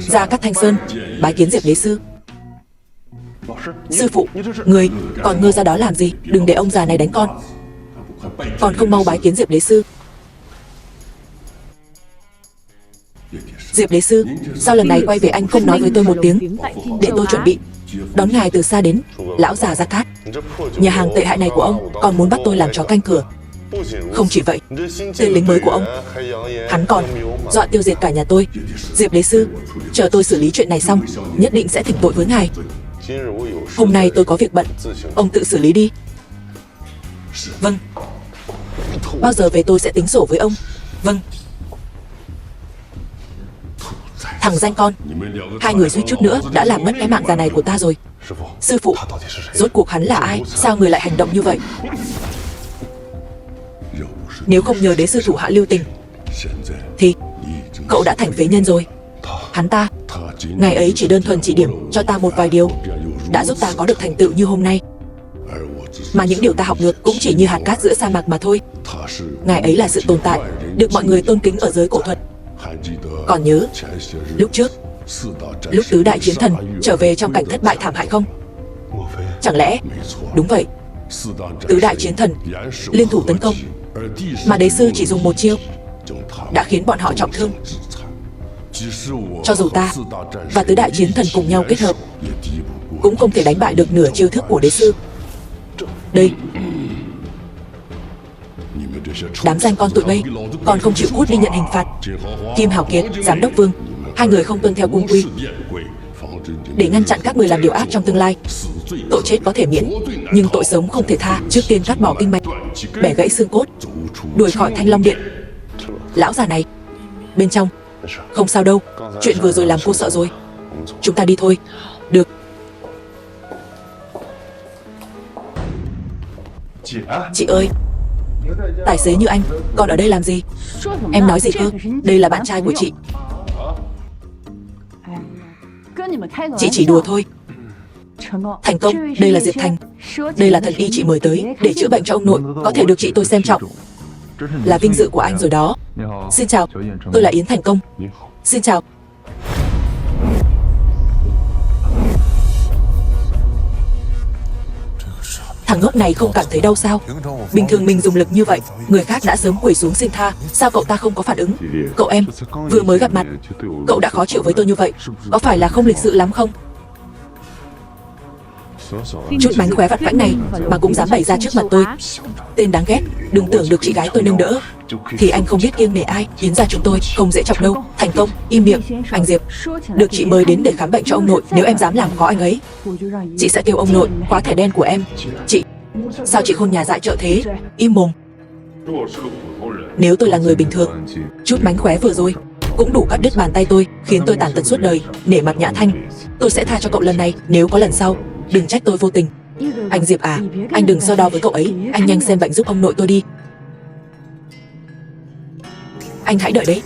Gia Cát Thanh Sơn, bái kiến Diệp Đế sư. Sư phụ, người còn ngơ ra đó làm gì? Đừng để ông già này đánh con. Còn không mau bái kiến Diệp Đế sư. Diệp Đế sư, sao lần này quay về anh không nói với tôi một tiếng, để tôi chuẩn bị đón ngài từ xa đến? Lão già Gia Cát, nhà hàng tệ hại này của ông còn muốn bắt tôi làm chó canh cửa. Không chỉ vậy, tên lính mới của ông, hắn còn dọa tiêu diệt cả nhà tôi. Diệp Đế sư, chờ tôi xử lý chuyện này xong, nhất định sẽ thỉnh tội với ngài. Hôm nay tôi có việc bận, ông tự xử lý đi. Vâng. Bao giờ về tôi sẽ tính sổ với ông. Vâng. Thằng danh con, hai người suýt chút nữa đã làm mất cái mạng già này của ta rồi. Sư phụ, rốt cuộc hắn là ai? Sao người lại hành động như vậy? Nếu không nhờ đế sư thủ hạ lưu tình thì cậu đã thành phế nhân rồi. Hắn ta, ngày ấy chỉ đơn thuần chỉ điểm cho ta một vài điều, đã giúp ta có được thành tựu như hôm nay. Mà những điều ta học được cũng chỉ như hạt cát giữa sa mạc mà thôi. Ngài ấy là sự tồn tại được mọi người tôn kính ở giới cổ thuật. Còn nhớ lúc trước, lúc tứ đại chiến thần trở về trong cảnh thất bại thảm hại không? Chẳng lẽ đúng vậy, tứ đại chiến thần liên thủ tấn công mà đế sư chỉ dùng một chiêu đã khiến bọn họ trọng thương. Cho dù ta và tứ đại chiến thần cùng nhau kết hợp cũng không thể đánh bại được nửa chiêu thức của đế sư. Đây, đám danh con tụi bay còn không chịu cút đi nhận hình phạt. Kim Hào Kiệt, Giám đốc Vương, hai người không tuân theo cung quy. Để ngăn chặn các người làm điều ác trong tương lai, tội chết có thể miễn, nhưng tội sống không thể tha. Trước tiên cắt bỏ kinh mạch, bẻ gãy xương cốt, đuổi khỏi Thanh Long Điện. Lão già này, bên trong không sao đâu. Chuyện vừa rồi làm cô sợ rồi. Chúng ta đi thôi. Được. Chị ơi, tài xế như anh còn ở đây làm gì? Em nói gì cơ? Đây là bạn trai của chị. Chị chỉ đùa thôi. Thành công, đây là Diệp Thành. Đây là thần y chị mời tới để chữa bệnh cho ông nội. Có thể được chị tôi xem trọng. Là vinh dự của anh rồi đó. Xin chào, tôi là Yến Thành Công. Xin chào. Thằng ngốc này không cảm thấy đau sao? Bình thường mình dùng lực như vậy, người khác đã sớm quỳ xuống xin tha. Sao cậu ta không có phản ứng? Cậu em, vừa mới gặp mặt, cậu đã khó chịu với tôi như vậy. Có phải là không lịch sự lắm không? Chút mánh khóe vặt vãnh này mà cũng dám bày ra trước mặt tôi. Tên đáng ghét, đừng tưởng được chị gái tôi nâng đỡ thì anh không biết kiêng nể ai. Yến gia chúng tôi không dễ chọc đâu. Thành Công, im miệng. Anh Diệp, được chị mời đến để khám bệnh cho ông nội. Nếu em dám làm khó anh ấy, chị sẽ kêu ông nội khóa thẻ đen của em. Chị, sao chị khôn nhà dại trợ thế? Im mồm. Nếu tôi là người bình thường, chút mánh khóe vừa rồi cũng đủ cắt đứt bàn tay tôi, khiến tôi tàn tật suốt đời. Nể mặt Nhã Thanh, tôi sẽ tha cho cậu lần này. Nếu có lần sau, đừng trách tôi vô tình. Anh Diệp à, anh đừng so đo với cậu ấy. Anh nhanh xem bệnh giúp ông nội tôi đi. Anh hãy đợi đấy.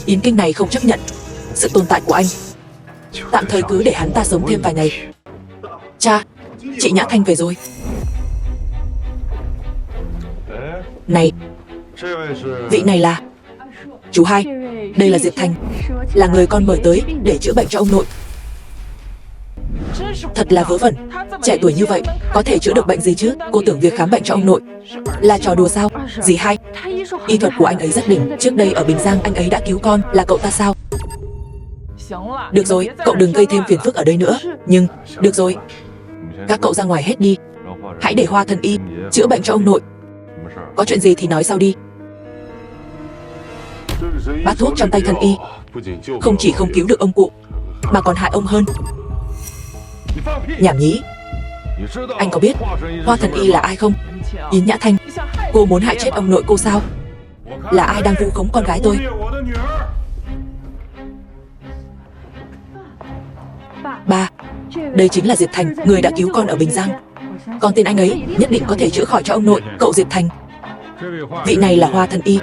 Yến Kinh này không chấp nhận sự tồn tại của anh. Tạm thời cứ để hắn ta sống thêm vài ngày. Cha, chị Nhã Thanh về rồi. Này, vị này là chú hai. Đây là Diệp Thành, là người con mời tới để chữa bệnh cho ông nội. Thật là vớ vẩn, trẻ tuổi như vậy có thể chữa được bệnh gì chứ? Cô tưởng việc khám bệnh cho ông nội là trò đùa sao? Dì hai, y thuật của anh ấy rất đỉnh. Trước đây ở Bình Giang anh ấy đã cứu con. Là cậu ta sao? Được rồi, cậu đừng gây thêm phiền phức ở đây nữa. Nhưng, được rồi, các cậu ra ngoài hết đi. Hãy để Hoa thần y chữa bệnh cho ông nội. Có chuyện gì thì nói sau đi. Bát thuốc trong tay thần y không chỉ không cứu được ông cụ mà còn hại ông hơn. Nhảm nhí. Anh có biết Hoa thần y là ai không? Yến Nhã Thanh, cô muốn hại chết ông nội cô sao? Là ai đang vu khống con gái tôi? Ba, đây chính là Diệp Thành, người đã cứu con ở Bình Giang. Con tin anh ấy nhất định có thể chữa khỏi cho ông nội. Cậu Diệp Thành, vị này là Hoa thần y,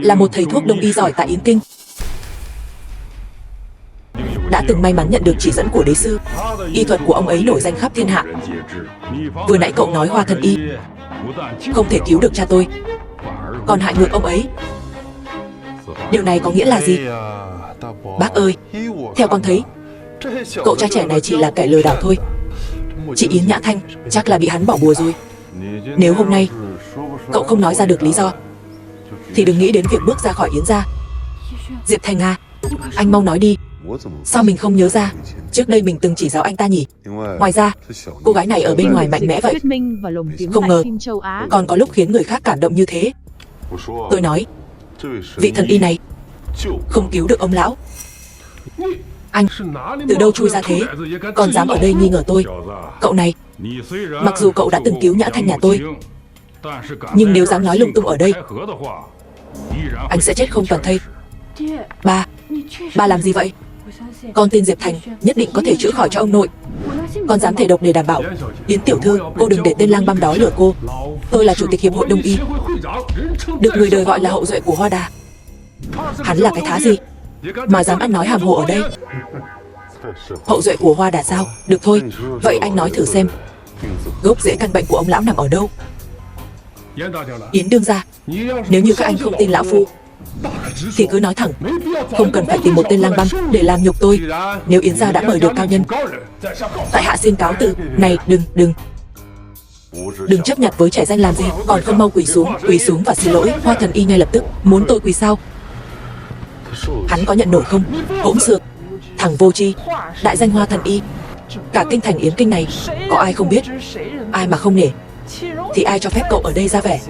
là một thầy thuốc đông y giỏi tại Yến Kinh, đã từng may mắn nhận được chỉ dẫn của đế sư. Y thuật của ông ấy nổi danh khắp thiên hạ. Vừa nãy cậu nói Hoa thần y không thể cứu được cha tôi, còn hại ngược ông ấy. Điều này có nghĩa là gì? Bác ơi, theo con thấy, cậu cha trẻ này chỉ là kẻ lừa đảo thôi. Chị Yến Nhã Thanh chắc là bị hắn bỏ bùa rồi. Nếu hôm nay cậu không nói ra được lý do thì đừng nghĩ đến việc bước ra khỏi Yến gia. Diệp Thành à, anh mau nói đi. Sao mình không nhớ ra trước đây mình từng chỉ giáo anh ta nhỉ? Ngoài ra, cô gái này ở bên ngoài mạnh mẽ vậy. Không ngờ còn có lúc khiến người khác cảm động như thế. Tôi nói, vị thần y này không cứu được ông lão. Anh từ đâu chui ra thế, còn dám ở đây nghi ngờ tôi? Cậu này, mặc dù cậu đã từng cứu Nhã Thanh nhà tôi, nhưng nếu dám nói lung tung ở đây, anh sẽ chết không toàn thây. Ba làm gì vậy? Con tin Diệp Thành nhất định có thể chữa khỏi cho ông nội. Con dám thể độc để đảm bảo. Yến tiểu thư, cô đừng để tên lang băm đó lừa cô. Tôi là chủ tịch hiệp hội đông y, được người đời gọi là hậu duệ của Hoa Đà. Hắn là cái thá gì mà dám ăn nói hàm hồ ở đây? Hậu duệ của Hoa Đà sao? Được thôi, vậy anh nói thử xem, Gốc rễ căn bệnh của ông lão nằm ở đâu? Yến đương gia, nếu như các anh không tin lão phu thì cứ nói thẳng, không cần phải tìm một tên lang băm để làm nhục tôi. Nếu Yến gia đã mời được cao nhân, tại hạ xin cáo từ. Này, đừng chấp nhặt với trẻ danh làm gì, còn không mau quỳ xuống và xin lỗi. Hoa Thần Y ngay lập tức. Muốn tôi quỳ sao? Hắn có nhận nổi không? Hỗn xược, thằng vô tri, đại danh Hoa Thần Y, cả kinh thành Yến Kinh này có ai không biết? Ai mà không nể thì ai cho phép cậu ở đây ra vẻ?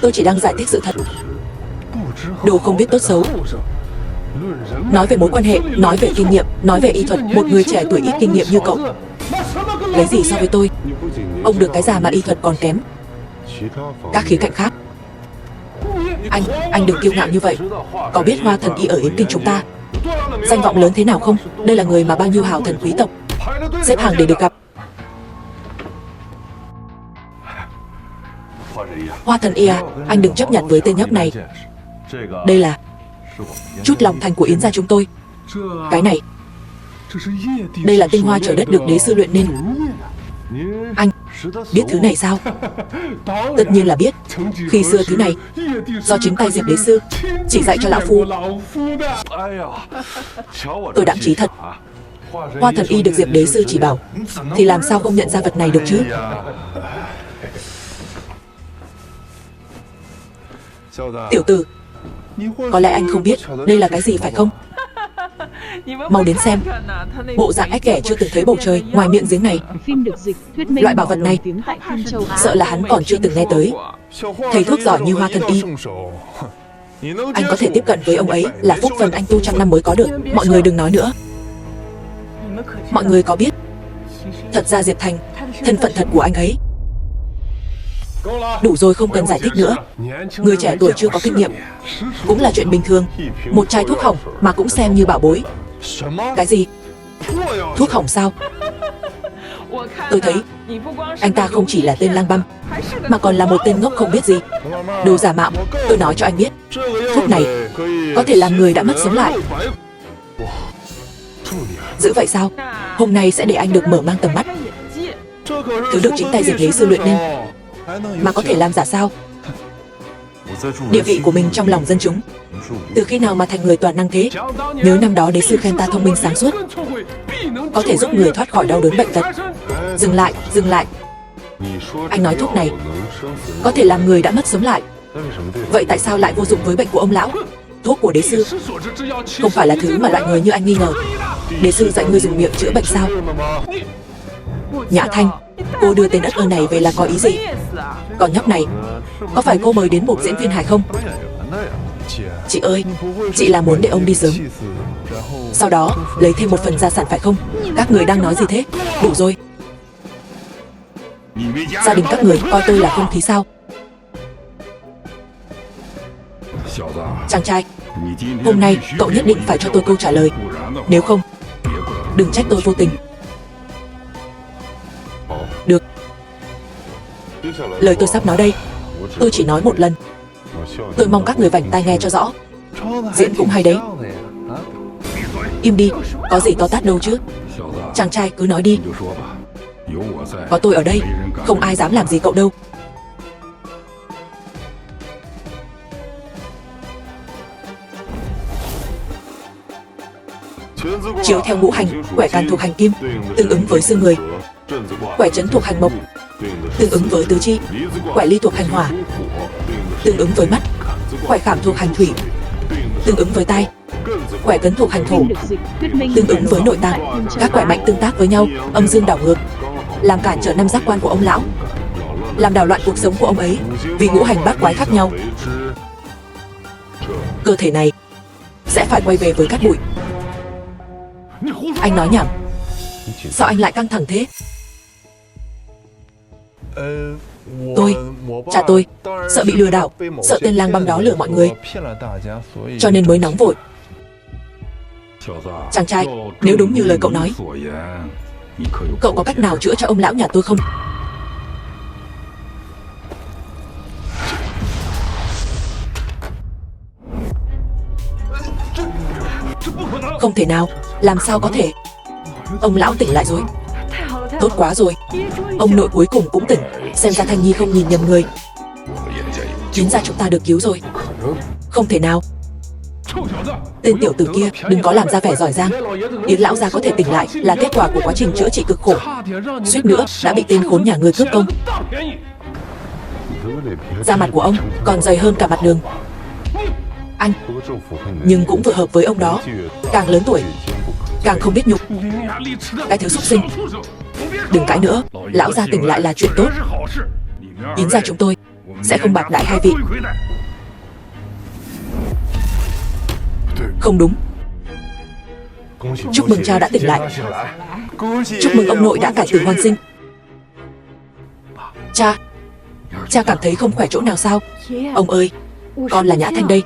Tôi chỉ đang giải thích sự thật. Đồ không biết tốt xấu. Nói về mối quan hệ, nói về kinh nghiệm, nói về y thuật, một người trẻ tuổi ít kinh nghiệm như cậu lấy gì so với tôi? Ông được cái già mà y thuật còn kém các khía cạnh khác. Anh đừng kiêu ngạo như vậy. Có biết Hoa Thần Y ở Yến Kinh chúng ta danh vọng lớn thế nào không? Đây là người mà bao nhiêu hào thần quý tộc xếp hàng để được gặp. Hoa Thần Y à, anh đừng chấp nhận với tên nhóc này. Đây là chút lòng thành của Yến gia chúng tôi. Cái này, đây là tinh hoa trời đất được đế sư luyện nên. Anh biết thứ này sao? Tất nhiên là biết. Khi xưa thứ này do chính tay Diệp đế sư chỉ dạy cho lão phu. Tôi đãng trí thật. Hoa Thần Y được Diệp đế sư chỉ bảo thì làm sao không nhận ra vật này được chứ? Tiểu tử, có lẽ anh không biết đây là cái gì phải không? Mau đến xem. Bộ dạng ếch ghẻ chưa từng thấy bầu trời ngoài miệng giếng này. Phim được dịch, thuyết minh Loại bảo vật này tiếng tại Thiên Châu. sợ là hắn còn chưa từng nghe tới. Thầy thuốc giỏi như Hoa Thần Y, anh có thể tiếp cận với ông ấy là phúc phần anh tu trăm năm mới có được. Mọi người đừng nói nữa. Mọi người có biết thật ra Diệp Thành, thân phận thật của anh ấy? Đủ rồi, không cần giải thích nữa. Người trẻ tuổi chưa có kinh nghiệm cũng là chuyện bình thường. Một chai thuốc hỏng mà cũng xem như bảo bối. Cái gì? Thuốc hỏng sao? Tôi thấy anh ta không chỉ là tên lang băm mà còn là một tên ngốc không biết gì. Đồ giả mạo. Tôi nói cho anh biết, thuốc này có thể làm người đã mất sống lại. Giữ vậy sao? Hôm nay sẽ để anh được mở mang tầm mắt. Thứ được chính tay Diệp đế sư luyện nên mà có thể làm giả sao? Địa vị của mình trong lòng dân chúng từ khi nào mà thành người toàn năng thế? Nhớ năm đó đế sư khen ta thông minh sáng suốt, có thể giúp người thoát khỏi đau đớn bệnh tật. Dừng lại. Anh nói thuốc này có thể làm người đã mất sống lại. Vậy tại sao lại vô dụng với bệnh của ông lão? Thuốc của đế sư không phải là thứ mà loại người như anh nghi ngờ. Đế sư dạy ngươi dùng miệng chữa bệnh sao? Nhã Thanh, cô đưa tên ất ơ này về là có ý gì? Còn nhóc này, có phải cô mời đến một diễn viên hài không? Chị ơi, chị là muốn để ông đi sớm, sau đó lấy thêm một phần gia sản phải không? Các người đang nói gì thế? Đủ rồi. Gia đình các người coi tôi là không khí sao? Chàng trai, hôm nay cậu nhất định phải cho tôi câu trả lời. Nếu không, đừng trách tôi vô tình. Được. Lời tôi sắp nói đây, tôi chỉ nói một lần. Tôi mong các người vảnh tai nghe cho rõ. Diễn cũng hay đấy. Im đi, có gì to tát đâu chứ. Chàng trai cứ nói đi. Có tôi ở đây, không ai dám làm gì cậu đâu. Chiếu theo ngũ hành, quẻ can thuộc hành kim, tương ứng với xương người. Quẻ trấn thuộc hành mộc, tương ứng với tứ chi. Quẻ ly thuộc hành hỏa, tương ứng với mắt. Quẻ khảm thuộc hành thủy, tương ứng với tai. Quẻ cấn thuộc hành thổ, tương ứng với nội tạng. Các quẻ mạnh tương tác với nhau, âm dương đảo ngược, làm cản trở năm giác quan của ông lão, làm đảo loạn cuộc sống của ông ấy. Vì ngũ hành bát quái khác nhau, cơ thể này sẽ phải quay về với cát bụi. Anh nói nhảm. Sao anh lại căng thẳng thế? Cha tôi sợ bị lừa đảo, sợ tên lang băm đó lừa mọi người, cho nên mới nóng vội. Chàng trai, nếu đúng như lời cậu nói, cậu có cách nào chữa cho ông lão nhà tôi không? Không thể nào, làm sao có thể? Ông lão tỉnh lại rồi. Tốt quá rồi. Ông nội cuối cùng cũng tỉnh. Xem ra Thanh Nhi không nhìn nhầm người. Yến gia chúng ta được cứu rồi. Không thể nào. Tên tiểu tử kia đừng có làm ra vẻ giỏi giang. Yến lão gia có thể tỉnh lại là kết quả của quá trình chữa trị cực khổ. Suýt nữa đã bị tên khốn nhà ngươi cướp công. Da mặt của ông còn dày hơn cả mặt đường. Anh nhưng cũng vừa hợp với ông đó. Càng lớn tuổi càng không biết nhục. Cái thứ súc sinh. Đừng cãi nữa. Lão gia tỉnh lại là chuyện tốt. Yến gia chúng tôi sẽ không bạc đãi hai vị. Không đúng. Chúc mừng cha đã tỉnh lại. Chúc mừng ông nội đã cải tử hoàn sinh. Cha cảm thấy không khỏe chỗ nào sao? Ông ơi, con là Nhã Thanh đây.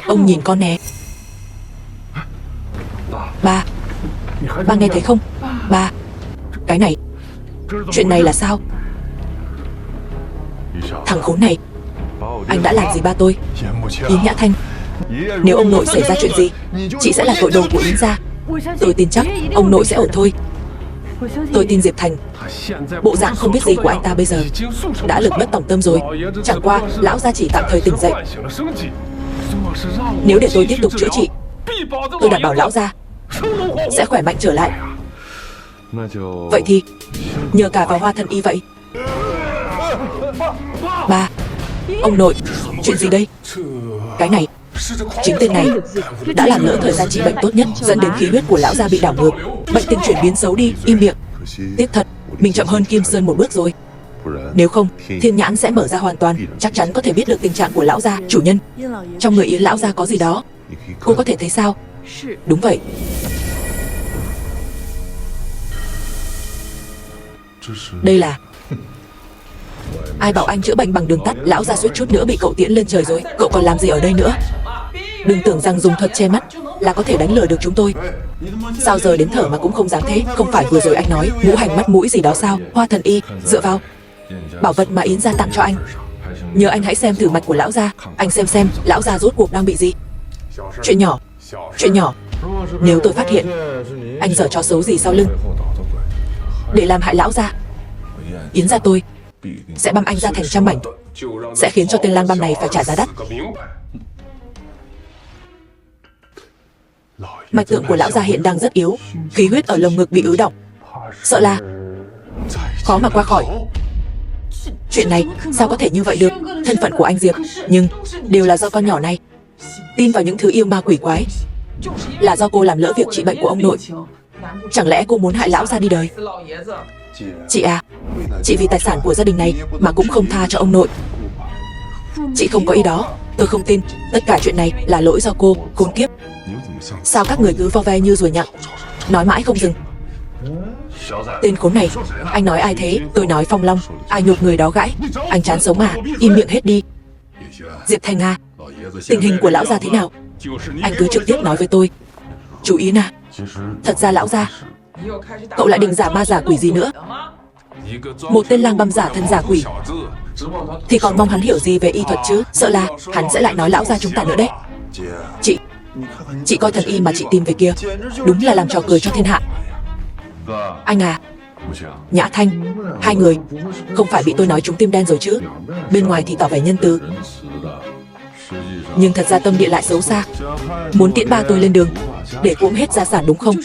Ông nhìn con nè. Ba nghe thấy không? Ba, cái này, chuyện này là sao? Thằng khốn này, anh đã làm gì ba tôi? Yến Nhã Thanh, nếu ông nội xảy ra chuyện gì, chị sẽ là tội đồ của Yến gia. Tôi tin chắc ông nội sẽ ổn thôi. Tôi tin Diệp Thành, bộ dạng không biết gì của anh ta bây giờ đã lực bất tòng tâm rồi. Chẳng qua lão gia chỉ tạm thời tỉnh dậy. Nếu để tôi tiếp tục chữa trị, tôi đảm bảo lão gia sẽ khỏe mạnh trở lại. Vậy thì nhờ cả vào Hoa Thần Y vậy. Ba, ông nội, chuyện gì đây? Cái này, chính tên này đã làm lỡ thời gian trị bệnh tốt nhất, dẫn đến khí huyết của lão gia bị đảo ngược, bệnh tình chuyển biến xấu đi. Im miệng. Tiếc thật, mình chậm hơn Kim Sơn một bước rồi. Nếu không, thiên nhãn sẽ mở ra hoàn toàn, chắc chắn có thể biết được tình trạng của lão gia. Chủ nhân, trong người Yến lão gia có gì đó, cô có thể thấy sao? Đúng vậy. Đây là... Ai bảo anh chữa bệnh bằng đường tắt? Lão gia suýt chút nữa bị cậu tiễn lên trời rồi. Cậu còn làm gì ở đây nữa? Đừng tưởng rằng dùng thuật che mắt là có thể đánh lừa được chúng tôi. Sao giờ đến thở mà cũng không dám thế? Không phải vừa rồi anh nói ngũ hành mắt mũi gì đó sao? Hoa Thần Y dựa vào bảo vật mà Yến gia tặng cho anh. Nhờ anh hãy xem thử mạch của lão gia. Anh xem lão gia rốt cuộc đang bị gì. Chuyện nhỏ. Nếu tôi phát hiện anh giở trò xấu gì sau lưng để làm hại lão gia, Yến gia tôi sẽ băm anh ra thành trăm mảnh, sẽ khiến cho tên lang băm này phải trả giá đắt. Mạch tượng của lão gia hiện đang rất yếu, khí huyết ở lồng ngực bị ứ động, sợ là khó mà qua khỏi. Chuyện này sao có thể như vậy được? Thân phận của anh Diệp nhưng đều là do con nhỏ này tin vào những thứ yêu ma quỷ quái. Là do cô làm lỡ việc trị bệnh của ông nội. Chẳng lẽ cô muốn hại lão gia đi đời? Chị à, chị vì tài sản của gia đình này mà cũng không tha cho ông nội. Chị không có ý đó. Tôi không tin. Tất cả chuyện này là lỗi do cô. Khốn kiếp. Sao các người cứ vo ve như ruồi nhặng, nói mãi không dừng. Tên khốn này, anh nói ai thế? Tôi nói Phong Long. Ai nhục người đó gãi. Anh chán sống à? Im miệng hết đi. Diệp Thành à, tình hình của lão gia thế nào? Anh cứ trực tiếp nói với tôi. Chú Yến à, thật ra lão gia, cậu lại định giả ma giả quỷ gì nữa? Một tên lang băm giả thân giả quỷ thì còn mong hắn hiểu gì về y thuật chứ? Sợ là hắn sẽ lại nói lão gia chúng ta nữa đấy. Chị coi Thần Y mà chị tìm về kia, đúng là làm trò cười cho thiên hạ. Anh à, Nhã Thanh, hai người không phải bị tôi nói trúng tim đen rồi chứ? Bên ngoài thì tỏ vẻ nhân từ, nhưng thật ra tâm địa lại xấu xa, muốn tiễn ba tôi lên đường để cuỗm hết gia sản đúng không?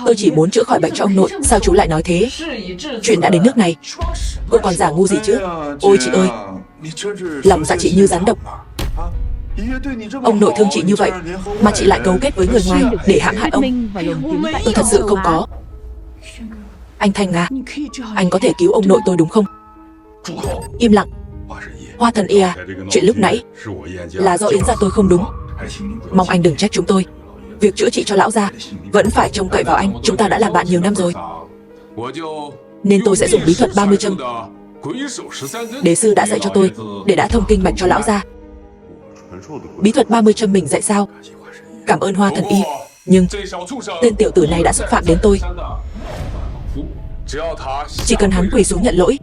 Tôi chỉ muốn chữa khỏi bệnh cho ông nội. Sao chú lại nói thế? Chuyện đã đến nước này, cô còn giả ngu gì chứ? Ôi chị ơi, lòng dạ chị như rắn độc. Ông nội thương chị như vậy mà chị lại cấu kết với người ngoài để hãm hại ông. Tôi thật sự không có. Anh Thanh à, anh có thể cứu ông nội tôi đúng không? Im lặng. Hoa Thần Y à, chuyện lúc nãy là do Yến gia tôi không đúng. Mong anh đừng trách chúng tôi. Việc chữa trị cho lão gia vẫn phải trông cậy vào anh. Chúng ta đã làm bạn nhiều năm rồi, nên tôi sẽ dùng bí thuật 30 châm đế sư đã dạy cho tôi để đã thông kinh mạch cho lão gia. Bí thuật 30 châm mình dạy sao? Cảm ơn Hoa Thần Y, nhưng tên tiểu tử này đã xúc phạm đến tôi. Chỉ cần hắn quỳ xuống nhận lỗi,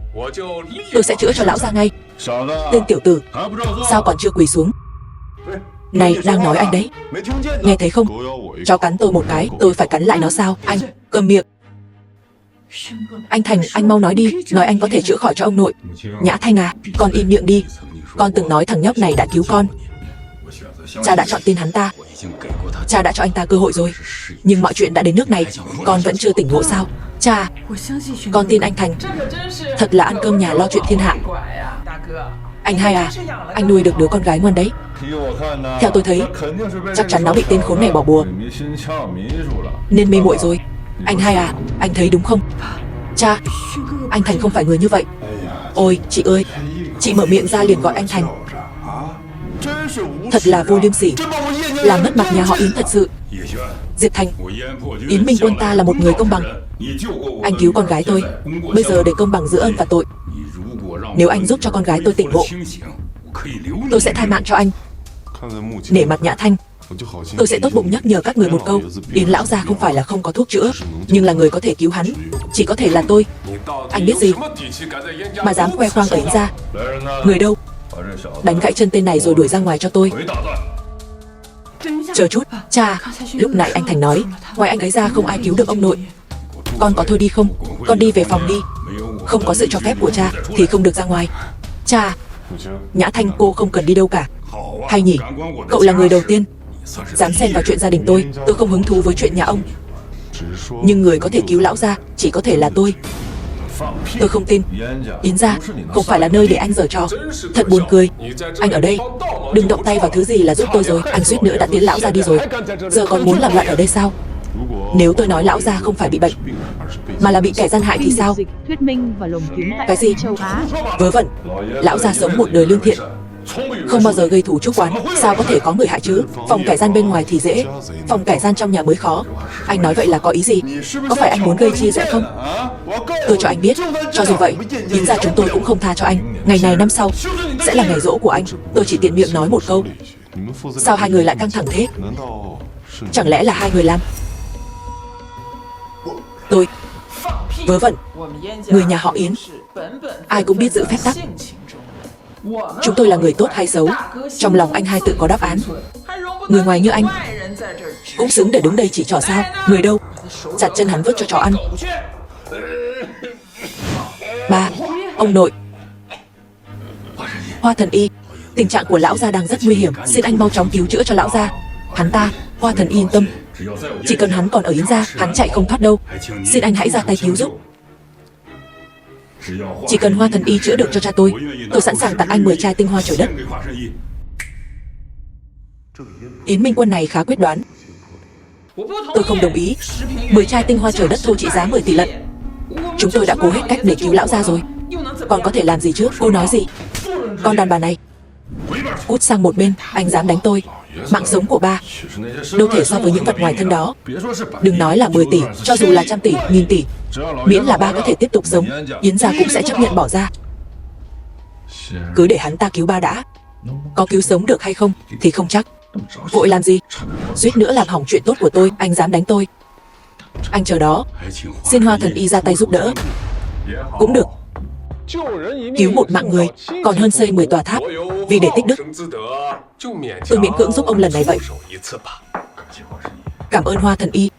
tôi sẽ chữa cho lão gia ngay. Tên tiểu tử, sao còn chưa quỳ xuống? Này, đang nói anh đấy. Nghe thấy không? Chó cắn tôi một cái, tôi phải cắn lại nó sao? Anh, câm miệng. Anh Thành, anh mau nói đi, nói anh có thể chữa khỏi cho ông nội. Nhã Thanh à, con im miệng đi. Con từng nói thằng nhóc này đã cứu con. Cha đã chọn tin hắn ta. Cha đã cho anh ta cơ hội rồi. Nhưng mọi chuyện đã đến nước này, con vẫn chưa tỉnh ngộ sao? Cha, con tin anh Thành. Thật là ăn cơm nhà lo chuyện thiên hạ. Anh Hai à, anh nuôi được đứa con gái ngoan đấy. Theo tôi thấy, chắc chắn nó bị tên khốn này bỏ bùa, nên mê muội rồi. Anh Hai à, anh thấy đúng không? Cha, anh Thành không phải người như vậy. Ôi, chị ơi, chị mở miệng ra liền gọi anh Thành. Thật là vô liêm sỉ, làm mất mặt nhà họ Yến thật sự. Diệp Thành, Yến Minh Quân ta là một người công bằng. Anh cứu con gái tôi, bây giờ để công bằng giữa ơn và tội. Nếu anh giúp cho con gái tôi tỉnh ngộ, tôi sẽ tha mạng cho anh. Nể mặt Nhã Thanh, tôi sẽ tốt bụng nhắc nhở các người một câu. Yến lão gia không phải là không có thuốc chữa, nhưng là người có thể cứu hắn chỉ có thể là tôi. Anh biết gì mà dám khoe khoang ở Yến gia? Người đâu? Đánh gãy chân tên này rồi đuổi ra ngoài cho tôi. Chờ chút, cha, lúc nãy anh Thành nói ngoài anh ấy ra không ai cứu được ông nội. Con có thôi đi không? Con đi về phòng đi. Không có sự cho phép của cha thì không được ra ngoài. Cha, Nhã Thanh cô không cần đi đâu cả. Hay nhỉ, cậu là người đầu tiên dám xen vào chuyện gia đình tôi. Tôi không hứng thú với chuyện nhà ông, nhưng người có thể cứu lão gia chỉ có thể là tôi. Tôi không tin. Yến gia không phải là nơi để anh giở trò. Thật buồn cười. Anh ở đây đừng động tay vào thứ gì là giúp tôi rồi. Anh suýt nữa đã tiến lão gia đi rồi, giờ còn muốn làm loạn ở đây sao? Nếu tôi nói lão gia không phải bị bệnh mà là bị kẻ gian hại thì sao? Thuyết minh và lồng tiếng tại Cái gì? Châu Á. Vớ vẩn. Lão gia sống một đời lương thiện, không bao giờ gây thù chuốc oán, sao có thể có người hại chứ? Phòng kẻ gian bên ngoài thì dễ, phòng kẻ gian trong nhà mới khó. Anh nói vậy là có ý gì? Có phải anh muốn gây chia rẽ không? Tôi cho anh biết, cho dù vậy, Yến gia chúng tôi cũng không tha cho anh. Ngày này năm sau sẽ là ngày giỗ của anh. Tôi chỉ tiện miệng nói một câu. Sao hai người lại căng thẳng thế? Chẳng lẽ là hai người làm? Tôi vớ vẩn. Người nhà họ Yến ai cũng biết giữ phép tắc. Chúng tôi là người tốt hay xấu, trong lòng anh Hai tự có đáp án. Người ngoài như anh cũng xứng để đứng đây chỉ trỏ sao? Người đâu? Chặt chân hắn vứt cho chó ăn. Ba, ông nội. Hoa Thần Y, tình trạng của lão gia đang rất nguy hiểm, xin anh mau chóng cứu chữa cho lão gia. Hắn ta, Hoa Thần Y yên tâm, chỉ cần hắn còn ở Yến gia, hắn chạy không thoát đâu. Xin anh hãy ra tay cứu giúp. Chỉ cần Hoa Thần Y chữa được cho cha tôi sẵn sàng tặng anh 10 chai tinh hoa trời đất. Yến Minh Quân này khá quyết đoán. Tôi không đồng ý. 10 chai tinh hoa trời đất thu trị giá 10 tỷ lận. Chúng tôi đã cố hết cách để cứu lão gia rồi, còn có thể làm gì chứ? Cô nói gì? Con đàn bà này, cút sang một bên. Anh dám đánh tôi, mạng sống của ba đâu thể so với những vật ngoài thân đó. Đừng nói là 10 tỷ, cho dù là trăm tỷ, nghìn tỷ, miễn là ba có thể tiếp tục sống, Yến gia cũng sẽ chấp nhận bỏ ra. Cứ để hắn ta cứu ba đã. Có cứu sống được hay không thì không chắc. Vội làm gì? Suýt nữa làm hỏng chuyện tốt của tôi. Anh dám đánh tôi? Anh chờ đó, xin Hoa Thần Y ra tay giúp đỡ. Cũng được. Cứu một mạng người còn hơn xây 10 tòa tháp. Vì để tích đức, tôi miễn cưỡng giúp ông lần này vậy. Cảm ơn Hoa Thần Y.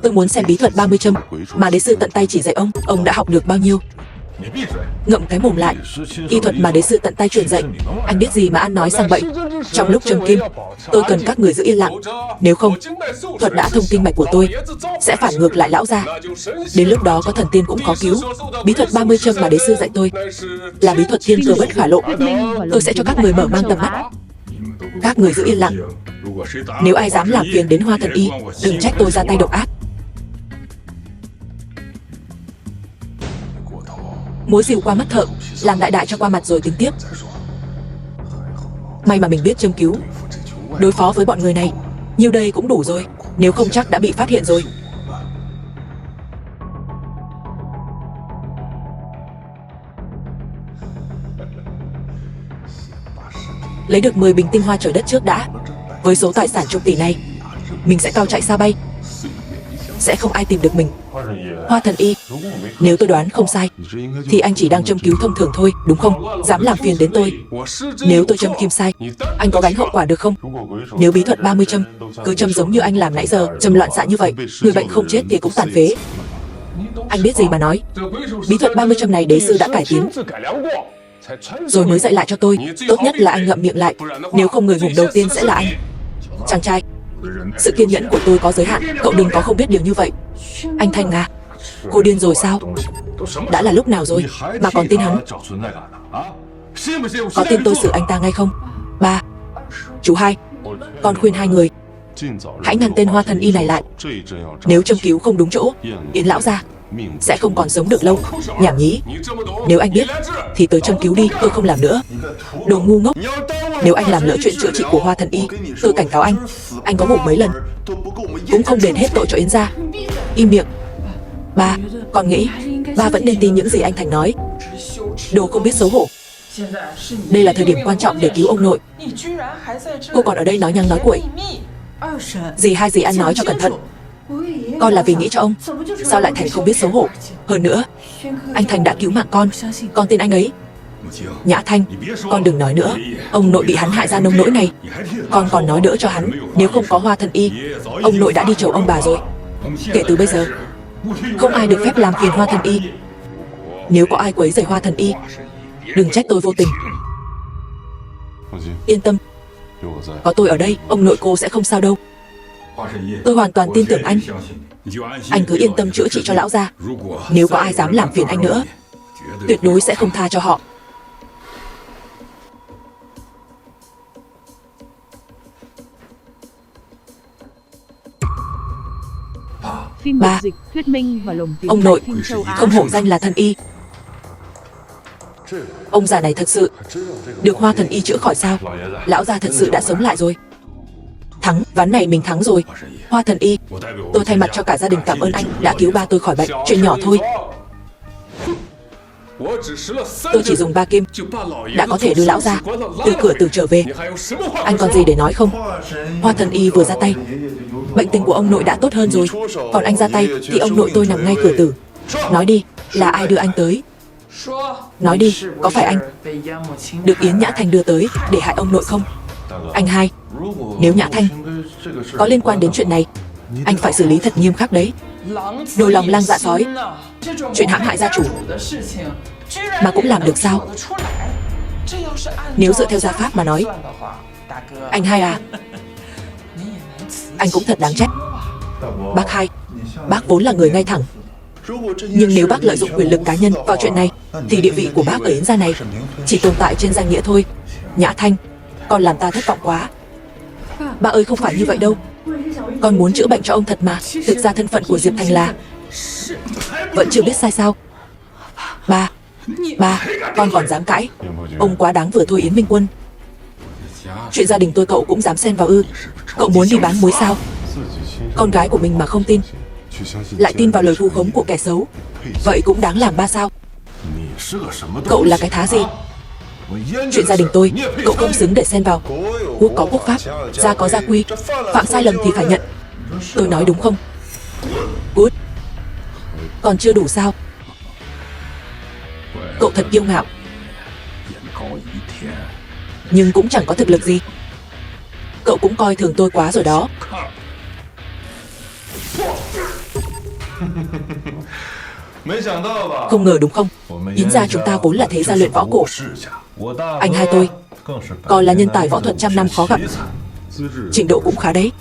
Tôi muốn xem bí thuật 30 châm mà đế sư tận tay chỉ dạy ông đã học được bao nhiêu? Ngậm cái mồm lại. Y thuật mà đế sư tận tay truyền dạy, anh biết gì mà ăn nói sang bậy? Trong lúc châm kim, tôi cần các người giữ yên lặng. Nếu không, thuật đã thông kinh mạch của tôi sẽ phản ngược lại lão gia. Đến lúc đó có thần tiên cũng khó cứu. Bí thuật 30 châm mà đế sư dạy tôi là bí thuật thiên cơ bất khả lộ. Tôi sẽ cho các người mở mang tầm mắt. Các người giữ yên lặng. Nếu ai dám làm phiền đến Hoa Thần Y, đừng trách tôi ra tay độc ác. Múa rìu qua mắt thợ, làm đại đại cho qua mặt rồi tính tiếp. May mà mình biết châm cứu. Đối phó với bọn người này, nhiêu đây cũng đủ rồi. Nếu không chắc đã bị phát hiện rồi. Lấy được 10 bình tinh hoa trời đất trước đã. Với số tài sản chục tỷ này, mình sẽ cao chạy xa bay. sẽ không ai tìm được mình. Hoa thần y, nếu tôi đoán không sai, thì anh chỉ đang châm cứu thông thường thôi, đúng không? Dám làm phiền đến tôi. Nếu tôi châm kim sai, anh có gánh hậu quả được không? Nếu bí thuật 30 châm, cứ châm giống như anh làm nãy giờ, châm loạn xạ như vậy, người bệnh không chết thì cũng tàn phế. Anh biết gì mà nói. Bí thuật 30 châm này đế sư đã cải tiến rồi mới dạy lại cho tôi. Tốt nhất là anh ngậm miệng lại, nếu không người ngủm đầu tiên sẽ là anh. Chàng trai, sự kiên nhẫn của tôi có giới hạn, cậu đừng có không biết điều như vậy. Anh Thanh à, cô điên rồi sao? Đã là lúc nào rồi mà còn tin hắn? Có tin tôi xử anh ta ngay không? Ba, chú Hai, con khuyên hai người hãy ngăn tên Hoa thần y này lại. Nếu châm cứu không đúng chỗ, Yến lão gia sẽ không còn sống được lâu. Nhảm nhí, nếu anh biết thì tới châm cứu đi, tôi không làm nữa. Đồ ngu ngốc, nếu anh làm lỡ chuyện chữa trị của Hoa thần y, tôi cảnh cáo anh có ngủ mấy lần cũng không đền hết tội cho Yến gia. Im miệng. Ba, con nghĩ ba vẫn nên tin những gì anh Thành nói. Đồ không biết xấu hổ. Đây là thời điểm quan trọng để cứu ông nội. Cô còn ở đây nói nhăng nói cuội. Dì hai dì ăn nói cho cẩn thận. Con là vì nghĩ cho ông, sao lại Thành không biết xấu hổ? Hơn nữa, anh Thành đã cứu mạng con tin anh ấy. Nhã Thanh, con đừng nói nữa. Ông nội bị hắn hại ra nông nỗi này, con còn nói đỡ cho hắn. Nếu không có Hoa thần y, ông nội đã đi chầu ông bà rồi. Kể từ bây giờ, không ai được phép làm phiền Hoa thần y. Nếu có ai quấy rầy Hoa thần y, đừng trách tôi vô tình. Yên tâm, có tôi ở đây, ông nội cô sẽ không sao đâu. Tôi hoàn toàn tin tưởng anh. Anh cứ yên tâm chữa trị cho lão gia. Nếu có ai dám làm phiền anh nữa, tuyệt đối sẽ không tha cho họ. Phim Ba, dịch thuyết minh và lồng tiếng ông nội phim châu Á. không hổ danh là thần y. Ông già này thật sự được Hoa thần y chữa khỏi sao? Lão già thật sự đã sống lại rồi. Thắng, ván này mình thắng rồi. Hoa thần y, tôi thay mặt cho cả gia đình cảm ơn anh đã cứu ba tôi khỏi bệnh. Chuyện nhỏ thôi. Tôi chỉ dùng 3 kim đã có thể đưa lão ra từ cửa tử trở về. Anh còn gì để nói không? Hoa thần y vừa ra tay, bệnh tình của ông nội đã tốt hơn rồi. Còn anh ra tay thì ông nội tôi nằm ngay cửa tử. Nói đi, là ai đưa anh tới? Nói đi, có phải anh được Yến Nhã Thanh đưa tới để hại ông nội không? Anh Hai, nếu Nhã Thanh có liên quan đến chuyện này, anh phải xử lý thật nghiêm khắc đấy. Đồ lòng lang dạ sói, chuyện hãm hại gia chủ mà cũng làm được sao? Nếu dựa theo gia pháp mà nói, anh Hai à, anh cũng thật đáng trách. Bác Hai, bác vốn là người ngay thẳng, nhưng nếu bác lợi dụng quyền lực cá nhân vào chuyện này, thì địa vị của bác ở Yến gia này chỉ tồn tại trên danh nghĩa thôi. Nhã Thanh, con làm ta thất vọng quá. Ba ơi, không phải như vậy đâu. Con muốn chữa bệnh cho ông thật mà. Thực ra thân phận của Diệp Thành là... Vẫn chưa biết sai sao? Ba, con còn dám cãi? Ông quá đáng vừa thôi Yến Minh Quân. Chuyện gia đình tôi cậu cũng dám xen vào ư? Cậu muốn đi bán muối sao? Con gái của mình mà không tin, lại tin vào lời vu khống của kẻ xấu, vậy cũng đáng làm ba sao? Cậu là cái thá gì? Chuyện gia đình tôi, cậu không xứng để xen vào. Quốc có quốc pháp, gia có gia quy, phạm sai lầm thì phải nhận. Tôi nói đúng không? Cút. Còn chưa đủ sao? Cậu thật kiêu ngạo, nhưng cũng chẳng có thực lực gì. Cậu cũng coi thường tôi quá rồi đó. Không ngờ đúng không? Yến gia chúng ta vốn là thế gia luyện võ cổ. Anh Hai tôi còn là nhân tài võ thuật trăm năm khó gặp, trình độ cũng khá đấy.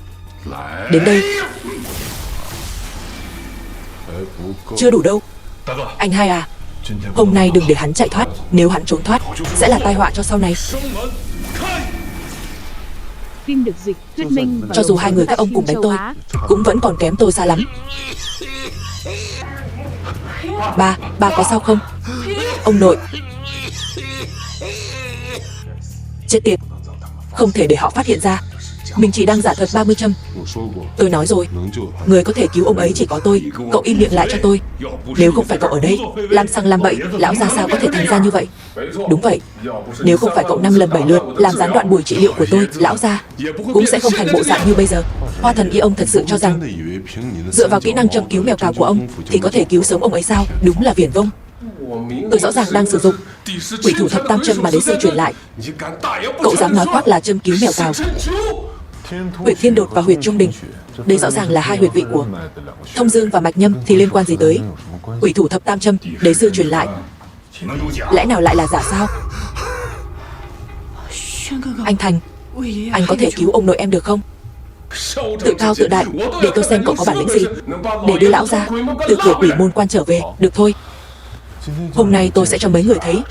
Đến đây chưa đủ đâu. Anh Hai à, hôm nay đừng để hắn chạy thoát. Nếu hắn trốn thoát sẽ là tai họa cho sau này. Phim được dịch thuyết minh và cho dù hai người các ông cùng đánh tôi, cũng vẫn còn kém tôi xa lắm. Ba có sao không? Ông nội. Chết tiệt, không thể để họ phát hiện ra mình chỉ đang giả thuật 30 châm. Tôi nói rồi, người có thể cứu ông ấy chỉ có tôi. Cậu im miệng lại cho tôi. Nếu không phải cậu ở đây làm xăng làm bậy, lão gia sao có thể thành ra như vậy? Đúng vậy, nếu không phải cậu 5 lần 7 lượt làm gián đoạn buổi trị liệu của tôi, lão gia cũng sẽ không thành bộ dạng như bây giờ. Hoa Thần Y ông thật sự cho rằng dựa vào kỹ năng châm cứu mèo cào của ông thì có thể cứu sống ông ấy sao? Đúng là viển vông. Tôi rõ ràng đang sử dụng quỷ thủ thập tam châm mà đế sư truyền lại. Cậu dám nói quát là châm cứu mèo cào? Huyệt Thiên Đột và huyệt Trung Đình, đây rõ ràng là hai huyệt vị của Thông Dương và Mạch Nhâm, thì liên quan gì tới quỷ thủ thập tam châm đế sư truyền lại? Lẽ nào lại là giả sao? Anh Thành, anh có thể cứu ông nội em được không? Tự cao tự đại, để tôi xem cậu có bản lĩnh gì để đưa lão ra từ cửa quỷ môn quan trở về. Được thôi, hôm nay tôi sẽ cho mấy người thấy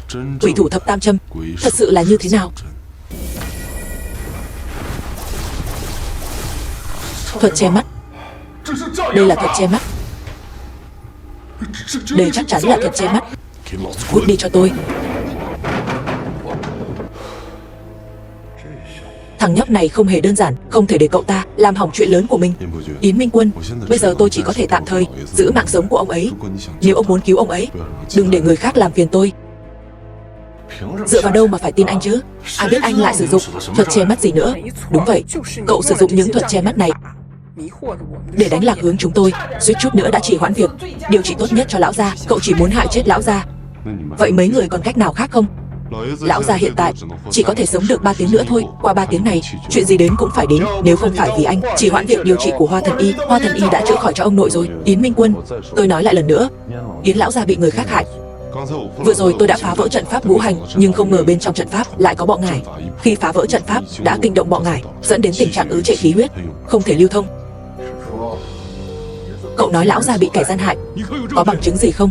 quỷ thủ thập tam châm thật sự là như thế nào. Thuật che mắt. Đây là thuật che mắt. Đây chắc chắn là thuật che mắt. Cút đi cho tôi. Thằng nhóc này không hề đơn giản, không thể để cậu ta làm hỏng chuyện lớn của mình. Yến Minh Quân, bây giờ tôi chỉ có thể tạm thời giữ mạng sống của ông ấy. Nếu ông muốn cứu ông ấy, đừng để người khác làm phiền tôi. Dựa vào đâu mà phải tin anh chứ? Ai biết anh lại sử dụng thuật che mắt gì nữa? Đúng vậy, cậu sử dụng những thuật che mắt này để đánh lạc hướng chúng tôi, suýt chút nữa đã trì hoãn việc điều trị tốt nhất cho lão gia. Cậu chỉ muốn hại chết lão gia. Vậy mấy người còn cách nào khác không? Lão gia hiện tại chỉ có thể sống được 3 tiếng nữa thôi. Qua 3 tiếng này, chuyện gì đến cũng phải đến. Nếu không phải vì anh trì hoãn việc điều trị của Hoa Thần Y, Hoa Thần Y đã chữa khỏi cho ông nội rồi. Yến Minh Quân, tôi nói lại lần nữa, Yến lão gia bị người khác hại. Vừa rồi tôi đã phá vỡ trận pháp ngũ hành, nhưng không ngờ bên trong trận pháp lại có bọ ngải. Khi phá vỡ trận pháp đã kinh động bọ ngải, dẫn đến tình trạng ứ trệ khí huyết, không thể lưu thông. Cậu nói lão gia bị kẻ gian hại, có bằng chứng gì không?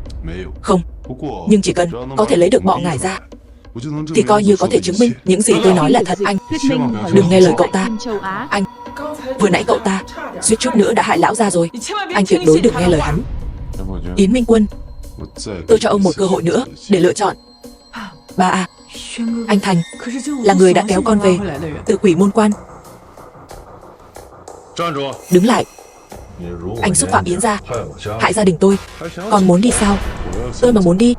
Không, nhưng chỉ cần có thể lấy được bọ ngải ra thì coi như có thể chứng minh những gì tôi nói là thật. Anh đừng nghe lời cậu ta. Anh, vừa nãy cậu ta suýt chút nữa đã hại lão gia rồi. Anh tuyệt đối đừng nghe lời hắn. Yến Minh Quân, tôi cho ông một cơ hội nữa để lựa chọn. Ba anh Thành là người đã kéo con về từ quỷ môn quan. Đứng lại. Anh xúc phạm Yến gia, hại gia đình tôi, còn muốn đi sao? Tôi mà muốn đi,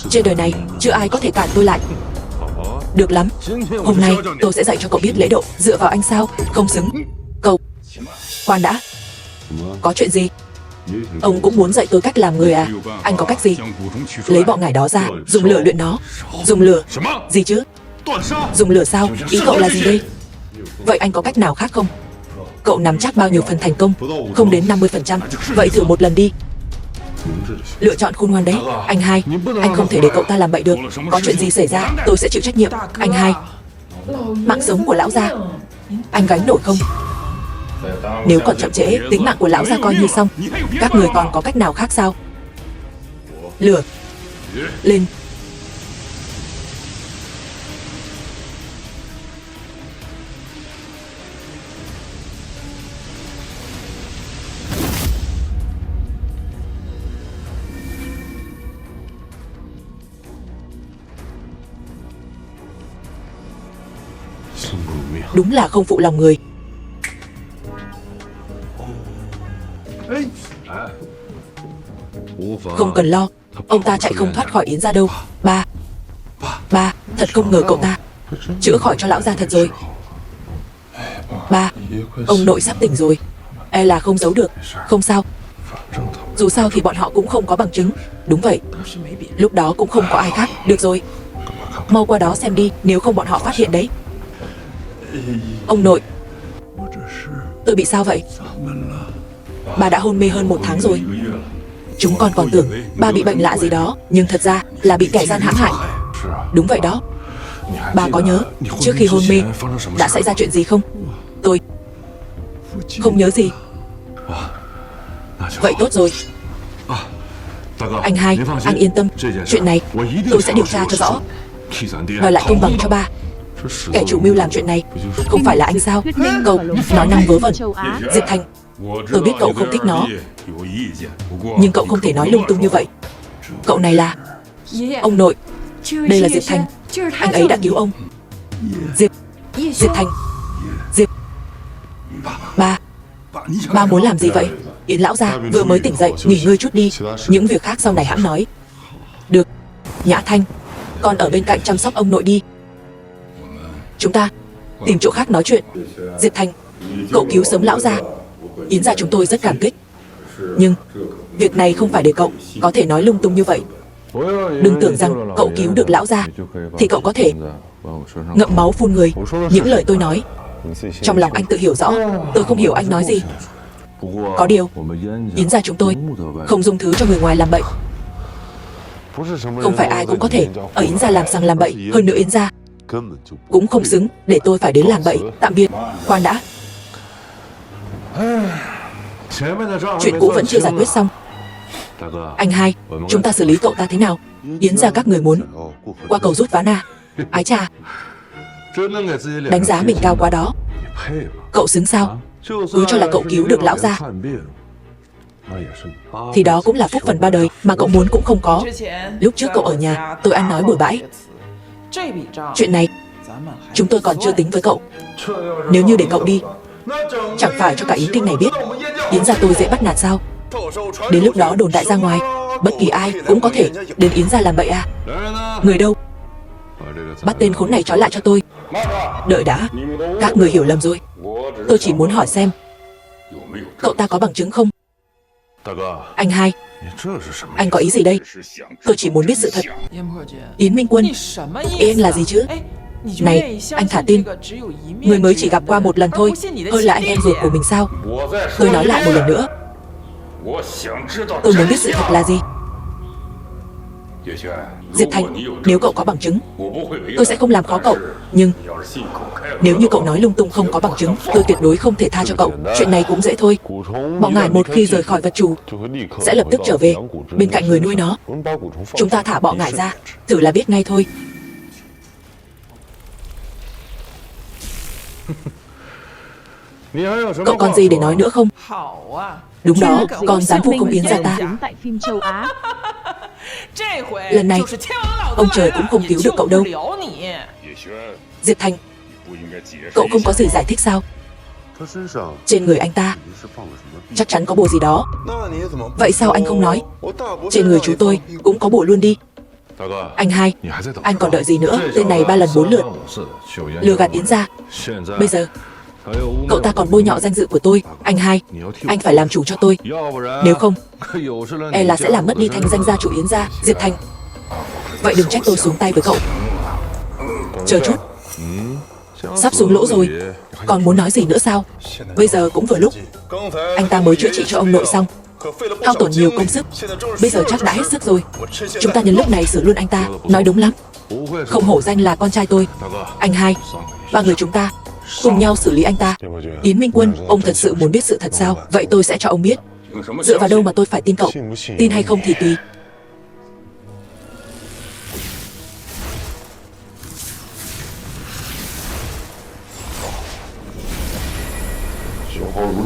trên đời này chưa ai có thể cản tôi lại. Được lắm, hôm nay tôi sẽ dạy cho cậu biết lễ độ. Dựa vào anh sao? Không xứng. Cậu, khoan đã. Có chuyện gì? Ông cũng muốn dạy tôi cách làm người à? Anh có cách gì? Lấy bọ ngải đó ra, dùng lửa luyện nó. Dùng lửa? Gì chứ? Dùng lửa sao? Ý cậu là gì đây? Vậy anh có cách nào khác không? Cậu nắm chắc bao nhiêu phần thành công? Không đến 50%. Vậy thử một lần đi. Lựa chọn khôn ngoan đấy. Anh Hai, anh không thể để cậu ta làm bậy được. Có chuyện gì xảy ra, tôi sẽ chịu trách nhiệm. Anh Hai, mạng sống của lão gia, anh gánh nổi không? Nếu còn chậm trễ, tính mạng của lão gia coi như xong. Các người còn có cách nào khác sao? Lửa lên. Đúng là không phụ lòng người. Không cần lo, ông ta chạy không thoát khỏi Yến gia đâu. Ba, thật không ngờ cậu ta chữa khỏi cho lão gia thật rồi. Ba, ông nội sắp tỉnh rồi. E là không giấu được. Không sao, dù sao thì bọn họ cũng không có bằng chứng. Đúng vậy, lúc đó cũng không có ai khác. Được rồi, mau qua đó xem đi, nếu không bọn họ phát hiện đấy. Ông nội, tôi bị sao vậy? Ba đã hôn mê hơn 1 tháng rồi. Chúng con còn tưởng ba bị bệnh lạ gì đó, nhưng thật ra là bị kẻ gian hãm hại. Đúng vậy đó. Ba có nhớ trước khi hôn mê đã xảy ra chuyện gì không? Tôi không nhớ gì. Vậy tốt rồi. Anh Hai, anh yên tâm, chuyện này tôi sẽ điều tra cho rõ, đòi lại công bằng cho ba. Kẻ chủ mưu làm chuyện này không phải là anh sao? Cậu nói năng vớ vẩn. Diệp Thành, tôi biết cậu không thích nó, nhưng cậu không thể nói lung tung như vậy. Cậu này là ông nội. Đây là Diệp Thành, anh ấy đã cứu ông. Diệp Thành. Diệp. Ba muốn làm gì vậy? Yến lão gia vừa mới tỉnh dậy, nghỉ ngơi chút đi, những việc khác sau này hãng nói. Được. Nhã Thanh, con ở bên cạnh chăm sóc ông nội đi. Chúng ta tìm chỗ khác nói chuyện. Diệp Thành, Cậu cứu sống lão gia, Yến gia chúng tôi rất cảm kích. Nhưng việc này không phải để cậu có thể nói lung tung như vậy. Đừng tưởng rằng cậu cứu được lão gia thì cậu có thể ngậm máu phun người. Những lời tôi nói, trong lòng anh tự hiểu rõ. Tôi không hiểu anh nói gì. Có điều, Yến gia chúng tôi không dung thứ cho người ngoài làm bậy. Không phải ai cũng có thể ở Yến gia làm sang làm bậy. Hơn nữa Yến gia cũng không xứng để tôi phải đến làm bậy. Tạm biệt. Khoan đã. Chuyện cũ vẫn chưa giải quyết xong. Anh hai, chúng ta xử lý cậu ta thế nào? Yến gia các người muốn qua cầu rút ván à? Ái chà, đánh giá mình cao quá đó. Cậu xứng sao? Cứ cho là cậu cứu được lão gia thì đó cũng là phúc phần ba đời mà cậu muốn cũng không có. Lúc trước cậu ở nhà, tôi ăn nói bừa bãi. Chuyện này chúng tôi còn chưa tính với cậu. Nếu như để cậu đi, chẳng phải cho cả Yến Kinh này biết Yến gia tôi dễ bắt nạt sao? Đến lúc đó đồn đại ra ngoài, bất kỳ ai cũng có thể đến Yến gia làm bậy à? Người đâu? Bắt tên khốn này trói lại cho tôi. Đợi đã, các người hiểu lầm rồi. Tôi chỉ muốn hỏi xem cậu ta có bằng chứng không? Anh hai, anh có ý gì đây? Tôi chỉ muốn biết sự thật. Yến Minh Quân, ý anh là gì chứ? Này, anh thả tin, người mới chỉ gặp qua một lần thôi, hơn là anh em ruột của mình sao? Tôi nói lại một lần nữa, tôi muốn biết sự thật là gì. Diệp Thành, nếu cậu có bằng chứng, tôi sẽ không làm khó cậu. Nhưng nếu như cậu nói lung tung không có bằng chứng, tôi tuyệt đối không thể tha cho cậu. Chuyện này cũng dễ thôi. Bọ ngải một khi rời khỏi vật chủ sẽ lập tức trở về bên cạnh người nuôi nó. Chúng ta thả bọ ngải ra, thử là biết ngay thôi. Cậu còn gì để nói nữa không? Đúng đó, còn dám vu khống Yến gia ta. Lần này, ông trời cũng không cứu được cậu đâu. Diệp Thành, cậu không có gì giải thích sao? Trên người anh ta chắc chắn có bùa gì đó. Vậy sao anh không nói? Trên người chú tôi cũng có bùa luôn đi. Anh hai, anh còn đợi gì nữa? Tên này 3 lần 4 lượt lừa gạt Yến gia. Bây giờ cậu ta còn bôi nhọ danh dự của tôi. Anh hai, anh phải làm chủ cho tôi. Nếu không, e là sẽ làm mất đi thanh danh gia chủ Yến gia. Diệp Thành, vậy đừng trách tôi xuống tay với cậu. Chờ chút, sắp xuống lỗ rồi, còn muốn nói gì nữa sao? Bây giờ cũng vừa lúc. Anh ta mới chữa trị cho ông nội xong, hao tổn nhiều công sức, bây giờ chắc đã hết sức rồi. Chúng ta nhân lúc này xử luôn anh ta. Nói đúng lắm, không hổ danh là con trai tôi. Anh hai, 3 người chúng ta cùng nhau xử lý anh ta. Yến Minh Quân, ông thật sự muốn biết sự thật sao? Vậy tôi sẽ cho ông biết. Dựa vào đâu mà tôi phải tin cậu? Tin hay không thì tùy.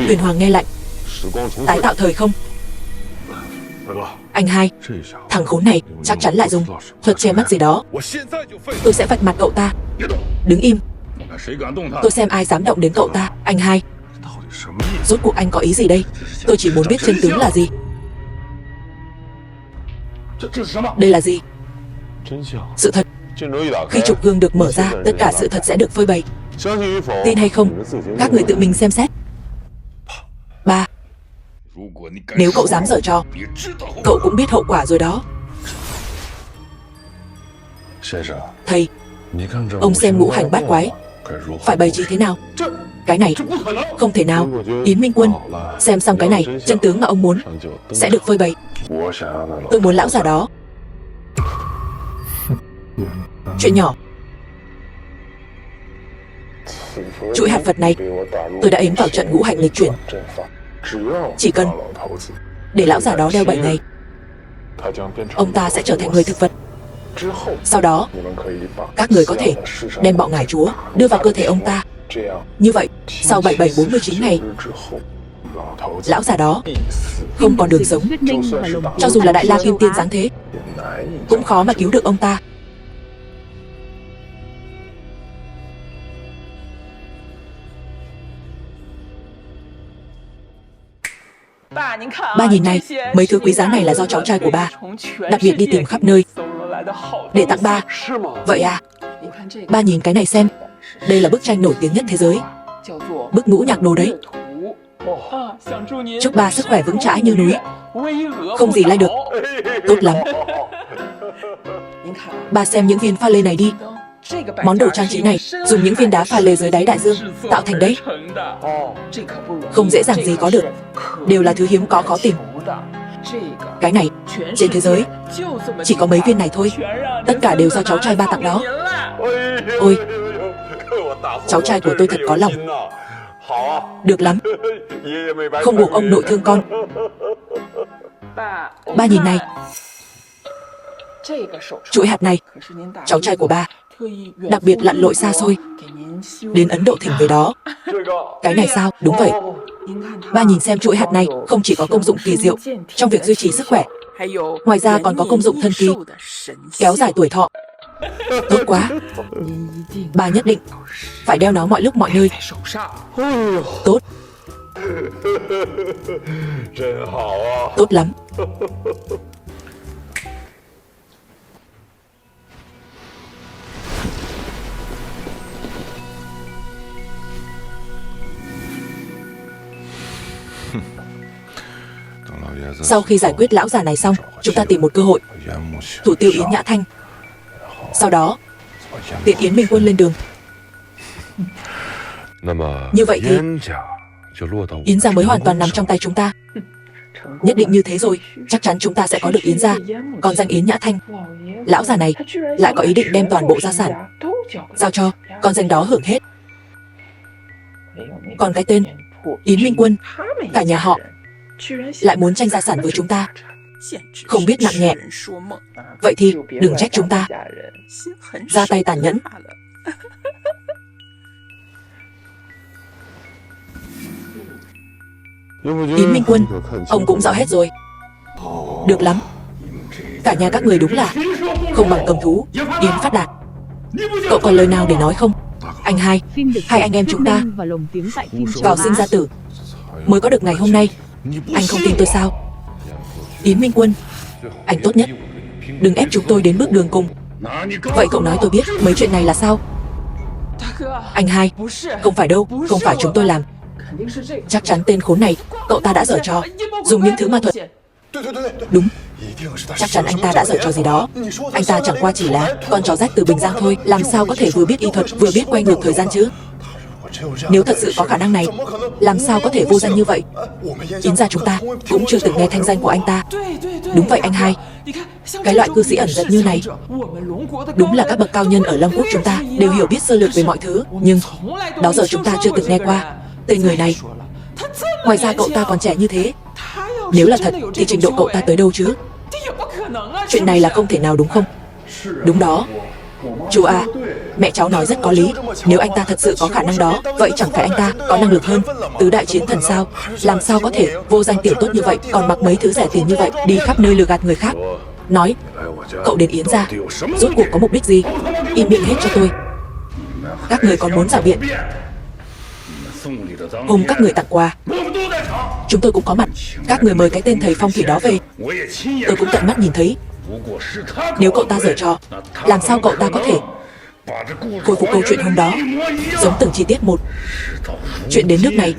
Tuyền Hoàng nghe lạnh, tái tạo thời không. Anh hai, thằng khốn này chắc chắn lại dùng thuật che mắt gì đó. Tôi sẽ vạch mặt cậu ta. Đứng im, tôi xem ai dám động đến cậu ta. Anh hai, rốt cuộc anh có ý gì đây? Tôi chỉ muốn biết chân tướng là gì. Đây là gì? Sự thật. Khi trục gương được mở ra, tất cả sự thật sẽ được phơi bày. Tin hay không, các người tự mình xem xét. 3. Nếu cậu dám giở trò, cậu cũng biết hậu quả rồi đó. Thầy, ông xem ngũ hành bát quái phải bày trí thế nào? Cái này không thể nào. Yến Minh Quân, xem xong cái này, chân tướng mà ông muốn sẽ được phơi bày. Tôi muốn lão già đó. Chuyện nhỏ. Chuỗi hạt vật này tôi đã ếm vào trận ngũ hành nghịch chuyển. Chỉ cần để lão già đó đeo 7 ngày, ông ta sẽ trở thành người thực vật. Sau đó, các người có thể đem bọ ngải chúa đưa vào cơ thể ông ta. Như vậy, sau 77-49 ngày, lão già đó không còn đường sống. Cho dù là Đại La Kim Tiên giáng thế, cũng khó mà cứu được ông ta. Ba nhìn này, mấy thứ quý giá này là do cháu trai của ba đặc biệt đi tìm khắp nơi để tặng ba. Vậy à? Ba nhìn cái này xem. Đây là bức tranh nổi tiếng nhất thế giới, Bức ngũ nhạc đồ đấy. Chúc ba sức khỏe vững chãi như núi, không gì lay được. Tốt lắm. Ba xem những viên pha lê này đi. Món đồ trang trí này dùng những viên đá pha lê dưới đáy đại dương tạo thành đấy. Không dễ dàng gì có được, đều là thứ hiếm có khó tìm. Cái này trên thế giới chỉ có mấy viên này thôi. Tất cả đều do cháu trai ba tặng đó. Ôi, cháu trai của tôi thật có lòng. Được lắm, không buộc ông nội thương con. Ba nhìn này, chuỗi hạt này cháu trai của ba đặc biệt lặn lội xa xôi đến Ấn Độ thỉnh về đó. Cái này sao? Đúng vậy. Ba nhìn xem, chuỗi hạt này không chỉ có công dụng kỳ diệu trong việc duy trì sức khỏe, ngoài ra còn có công dụng thần kỳ, kéo dài tuổi thọ. Tốt quá. Ba nhất định phải đeo nó mọi lúc mọi nơi. Tốt. Tốt lắm. Sau khi giải quyết lão già này xong, chúng ta tìm một cơ hội thủ tiêu Yến Nhã Thanh. Sau đó tiện Yến Minh Quân lên đường. Như vậy thì Yến gia mới hoàn toàn nằm trong tay chúng ta. Nhất định như thế rồi, chắc chắn chúng ta sẽ có được Yến gia. Còn danh Yến Nhã Thanh, lão già này lại có ý định đem toàn bộ gia sản giao cho con danh đó hưởng hết. Còn cái tên Yến Minh Quân, cả nhà họ lại muốn tranh gia sản với chúng ta, không biết nặng nhẹ. Vậy thì đừng trách chúng ta ra tay tàn nhẫn. Yến Minh Quân, ông cũng rõ hết rồi. Được lắm. Cả nhà các người đúng là không bằng cầm thú. Yến Phát Đạt, cậu còn lời nào để nói không? Anh hai anh em chúng ta vào sinh ra tử mới có được ngày hôm nay. Anh không tin tôi sao? Yến Minh Quân, anh tốt nhất đừng ép chúng tôi đến bước đường cùng. Vậy cậu nói tôi biết mấy chuyện này là sao? Anh hai, không phải đâu, không phải chúng tôi làm. Chắc chắn tên khốn này cậu ta đã giở trò, dùng những thứ ma thuật. Đúng, chắc chắn anh ta đã giở trò gì đó. Anh ta chẳng qua chỉ là con chó rách từ Bình Giang thôi, làm sao có thể vừa biết y thuật vừa biết quay ngược thời gian chứ? Nếu thật sự có khả năng này, làm sao có thể vô danh như vậy? Yến gia chúng ta cũng chưa từng nghe thanh danh của anh ta. Đúng vậy anh hai, cái loại cư sĩ ẩn giật như này, đúng là các bậc cao nhân ở Lâm Quốc chúng ta đều hiểu biết sơ lược về mọi thứ, nhưng đó giờ chúng ta chưa từng nghe qua tên người này. Ngoài ra cậu ta còn trẻ như thế, nếu là thật thì trình độ cậu ta tới đâu chứ? Chuyện này là không thể nào đúng không? Đúng đó. Chú à, mẹ cháu nói rất có lý. Nếu anh ta thật sự có khả năng đó, vậy chẳng phải anh ta có năng lực hơn tứ đại chiến thần sao? Làm sao có thể vô danh tiểu tốt như vậy, còn mặc mấy thứ rẻ tiền như vậy, đi khắp nơi lừa gạt người khác? Nói, cậu đến Yến gia rốt cuộc có mục đích gì? Im miệng hết cho tôi. Các người còn muốn rảo biện? Hôm các người tặng quà, chúng tôi cũng có mặt. Các người mời cái tên thầy phong thủy đó về, tôi cũng tận mắt nhìn thấy. Nếu cậu ta giở trò, làm sao cậu ta có thể khôi phục câu chuyện hôm đó giống từng chi tiết một? Chuyện đến nước này,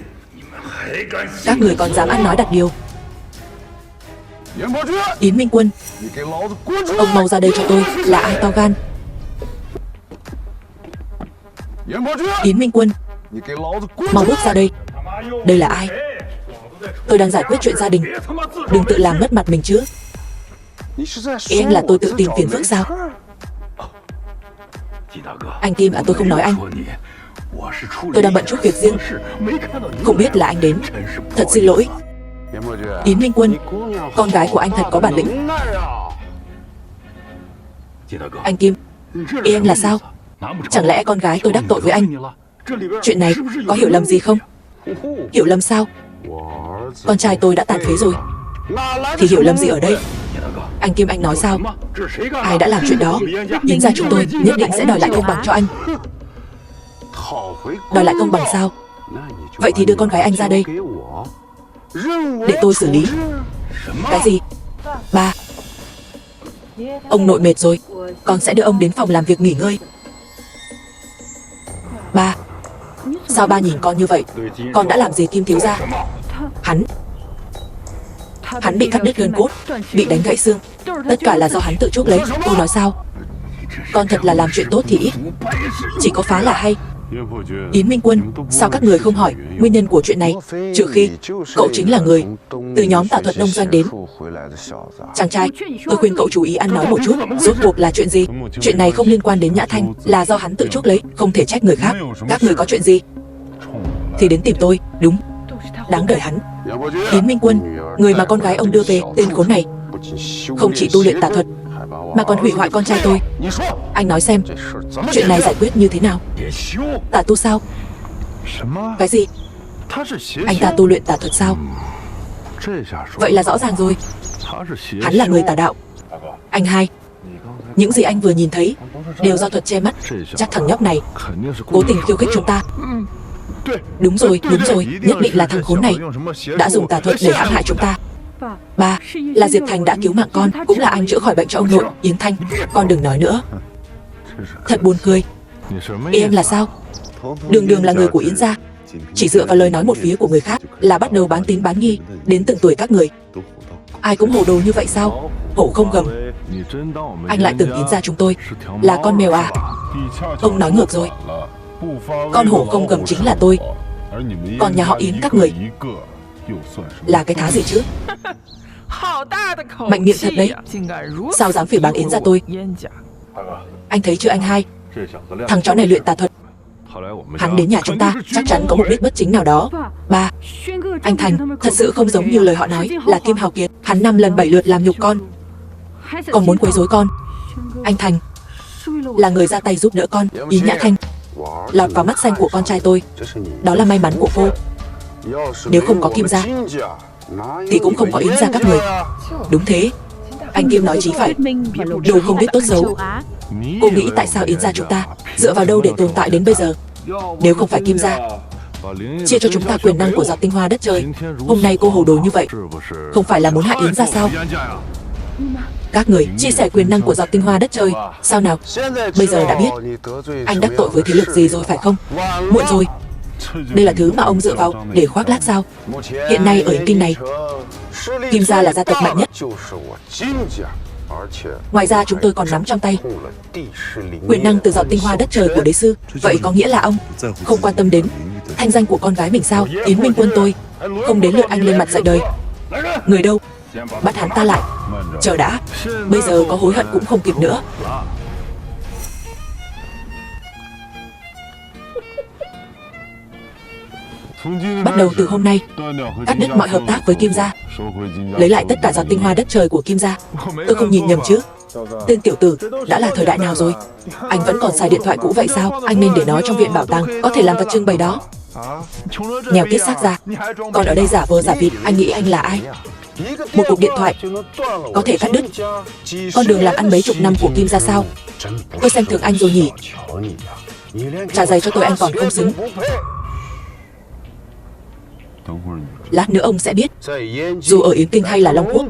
các người còn dám ăn nói đặt điều? Yến Minh Quân, ông mau ra đây cho tôi. Là ai to gan? Yến Minh Quân, mau bước ra đây. Đây là ai? Tôi đang giải quyết chuyện gia đình, đừng tự làm mất mặt mình chứ. Ý anh là tôi tự tìm phiền phức sao? Anh Kim à, tôi không nói anh. Tôi đang bận chút việc riêng, không biết là anh đến. Thật xin lỗi. Yến Minh Quân, con gái của anh thật có bản lĩnh. Anh Kim, ý anh là sao? Chẳng lẽ con gái tôi đắc tội với anh? Chuyện này có hiểu lầm gì không? Hiểu lầm sao? Con trai tôi đã tàn phế rồi, thì hiểu lầm gì ở đây? Anh Kim, anh nói sao? Ai đã làm chuyện đó? Yến gia chúng tôi nhất định sẽ đòi lại công bằng cho anh. Đòi lại công bằng sao? Vậy thì đưa con gái anh ra đây để tôi xử lý. Cái gì? Ba, ông nội mệt rồi, con sẽ đưa ông đến phòng làm việc nghỉ ngơi. Ba, Sao ba nhìn con như vậy? Con đã làm gì Kim thiếu gia? Hắn bị cắt đứt gân cốt, bị đánh gãy xương. Tất cả là do hắn tự chuốc lấy. Cô nói sao? Con thật là làm chuyện tốt thì ít, chỉ có phá là hay. Yến Minh Quân, sao các người không hỏi nguyên nhân của chuyện này? Trừ khi cậu chính là người từ nhóm tà thuật nông doanh đến. Chàng trai, tôi khuyên cậu chú ý ăn nói một chút. Rốt cuộc là chuyện gì? Chuyện này không liên quan đến Nhã Thanh, là do hắn tự chuốc lấy, không thể trách người khác. Các người có chuyện gì thì đến tìm tôi. Đúng, đáng đời hắn. Yến Minh Quân, người mà con gái ông đưa về, tên khốn này không chỉ tu luyện tà thuật mà còn hủy hoại con trai tôi. Anh nói xem, chuyện này giải quyết như thế nào? Tà tu sao? Cái gì? Anh ta tu luyện tà thuật sao? Vậy là rõ ràng rồi, hắn là người tà đạo. Anh hai, những gì anh vừa nhìn thấy đều do thuật che mắt. Chắc thằng nhóc này cố tình khiêu khích chúng ta. Đúng rồi, nhất định là thằng khốn này đã dùng tà thuật để hãm hại chúng ta. Ba, là Diệp Thành đã cứu mạng con, cũng là anh chữa khỏi bệnh cho ông nội. Yến Thanh, con đừng nói nữa. Thật buồn cười. Em là sao? Đường đường là người của Yến gia, chỉ dựa vào lời nói một phía của người khác là bắt đầu bán tín bán nghi đến từng tuổi các người. Ai cũng hồ đồ như vậy sao? Hổ không gầm. Anh lại tưởng Yến gia chúng tôi là con mèo à? Ông nói ngược rồi. Con hổ không gầm chính là tôi, còn nhà họ Yến các người là cái thá gì chứ? Mạnh miệng thật đấy, sao dám phỉ báng Yến gia tôi? Anh thấy chưa anh hai, thằng chó này luyện tà thuật. Hắn đến nhà chúng ta chắc chắn có mục đích bất chính nào đó. Ba, anh Thành thật sự không giống như lời họ nói là Kim Hào Kiệt. Hắn 5 lần 7 lượt làm nhục con, còn muốn quấy rối con. Anh Thành là người ra tay giúp đỡ con. Yến Nhã Thanh lọt vào mắt xanh của con trai tôi, đó là may mắn của cô. Nếu không có Kim gia thì cũng không có Yến gia các người. Đúng thế, anh Kim nói chí phải. Đồ không biết tốt xấu. Cô nghĩ tại sao Yến gia chúng ta dựa vào đâu để tồn tại đến bây giờ? Nếu không phải Kim gia chia cho chúng ta quyền năng của giọt tinh hoa đất trời, hôm nay cô hồ đồ như vậy không phải là muốn hại Yến gia sao? Các người chia sẻ quyền năng của giọt tinh hoa đất trời sao nào? Bây giờ đã biết anh đắc tội với thế lực gì rồi phải không? Muộn rồi. Đây là thứ mà ông dựa vào để khoác lác sao? Hiện nay ở Yến Kinh này, Kim gia là gia tộc mạnh nhất. Ngoài ra chúng tôi còn nắm trong tay quyền năng từ giọt tinh hoa đất trời của đế sư. Vậy có nghĩa là ông không quan tâm đến thanh danh của con gái mình sao? Yến Minh Quân tôi không đến lượt anh lên mặt dạy đời. Người đâu? Bắt hắn ta lại. Chờ đã, bây giờ có hối hận cũng không kịp nữa. Bắt đầu từ hôm nay, cắt đứt mọi hợp tác với Kim gia, lấy lại tất cả giọt tinh hoa đất trời của Kim gia. Tôi không nhìn nhầm chứ? Tên tiểu tử đã là thời đại nào rồi? Anh vẫn còn xài điện thoại cũ vậy sao? Anh nên để nó trong viện bảo tàng, có thể làm vật trưng bày đó. Nghèo kiết xác ra, còn ở đây giả vờ giả vịt. Anh nghĩ anh là ai? Một cuộc điện thoại có thể cắt đứt con đường làm ăn mấy chục năm của Kim gia sao? Tôi xem thường anh rồi nhỉ? Trả giày cho tôi anh còn không xứng. Lát nữa ông sẽ biết, dù ở Yến Kinh hay là Long Quốc,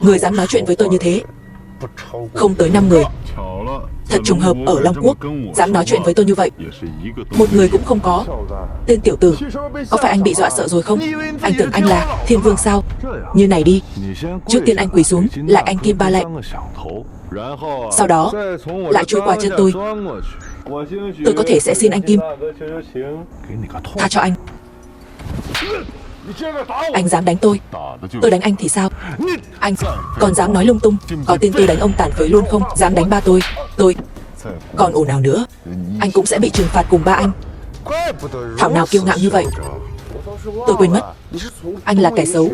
người dám nói chuyện với tôi như thế không tới 5 người. Thật trùng hợp ở Long Quốc dám nói chuyện với tôi như vậy, một người cũng không có. Tên tiểu tử, có phải anh bị dọa sợ rồi không? Anh tưởng anh là Thiên Vương sao? Như này đi, trước tiên anh quỳ xuống lại anh Kim ba lạy, sau đó lại chui qua chân tôi. Tôi có thể sẽ xin anh Kim tha cho anh. Anh dám đánh tôi đánh anh thì sao? Anh còn dám nói lung tung, có tin tôi đánh ông tàn phế luôn không? Dám đánh ba tôi còn ồn ào nữa, anh cũng sẽ bị trừng phạt cùng ba anh. Thảo nào kiêu ngạo như vậy. Tôi quên mất, anh là kẻ xấu,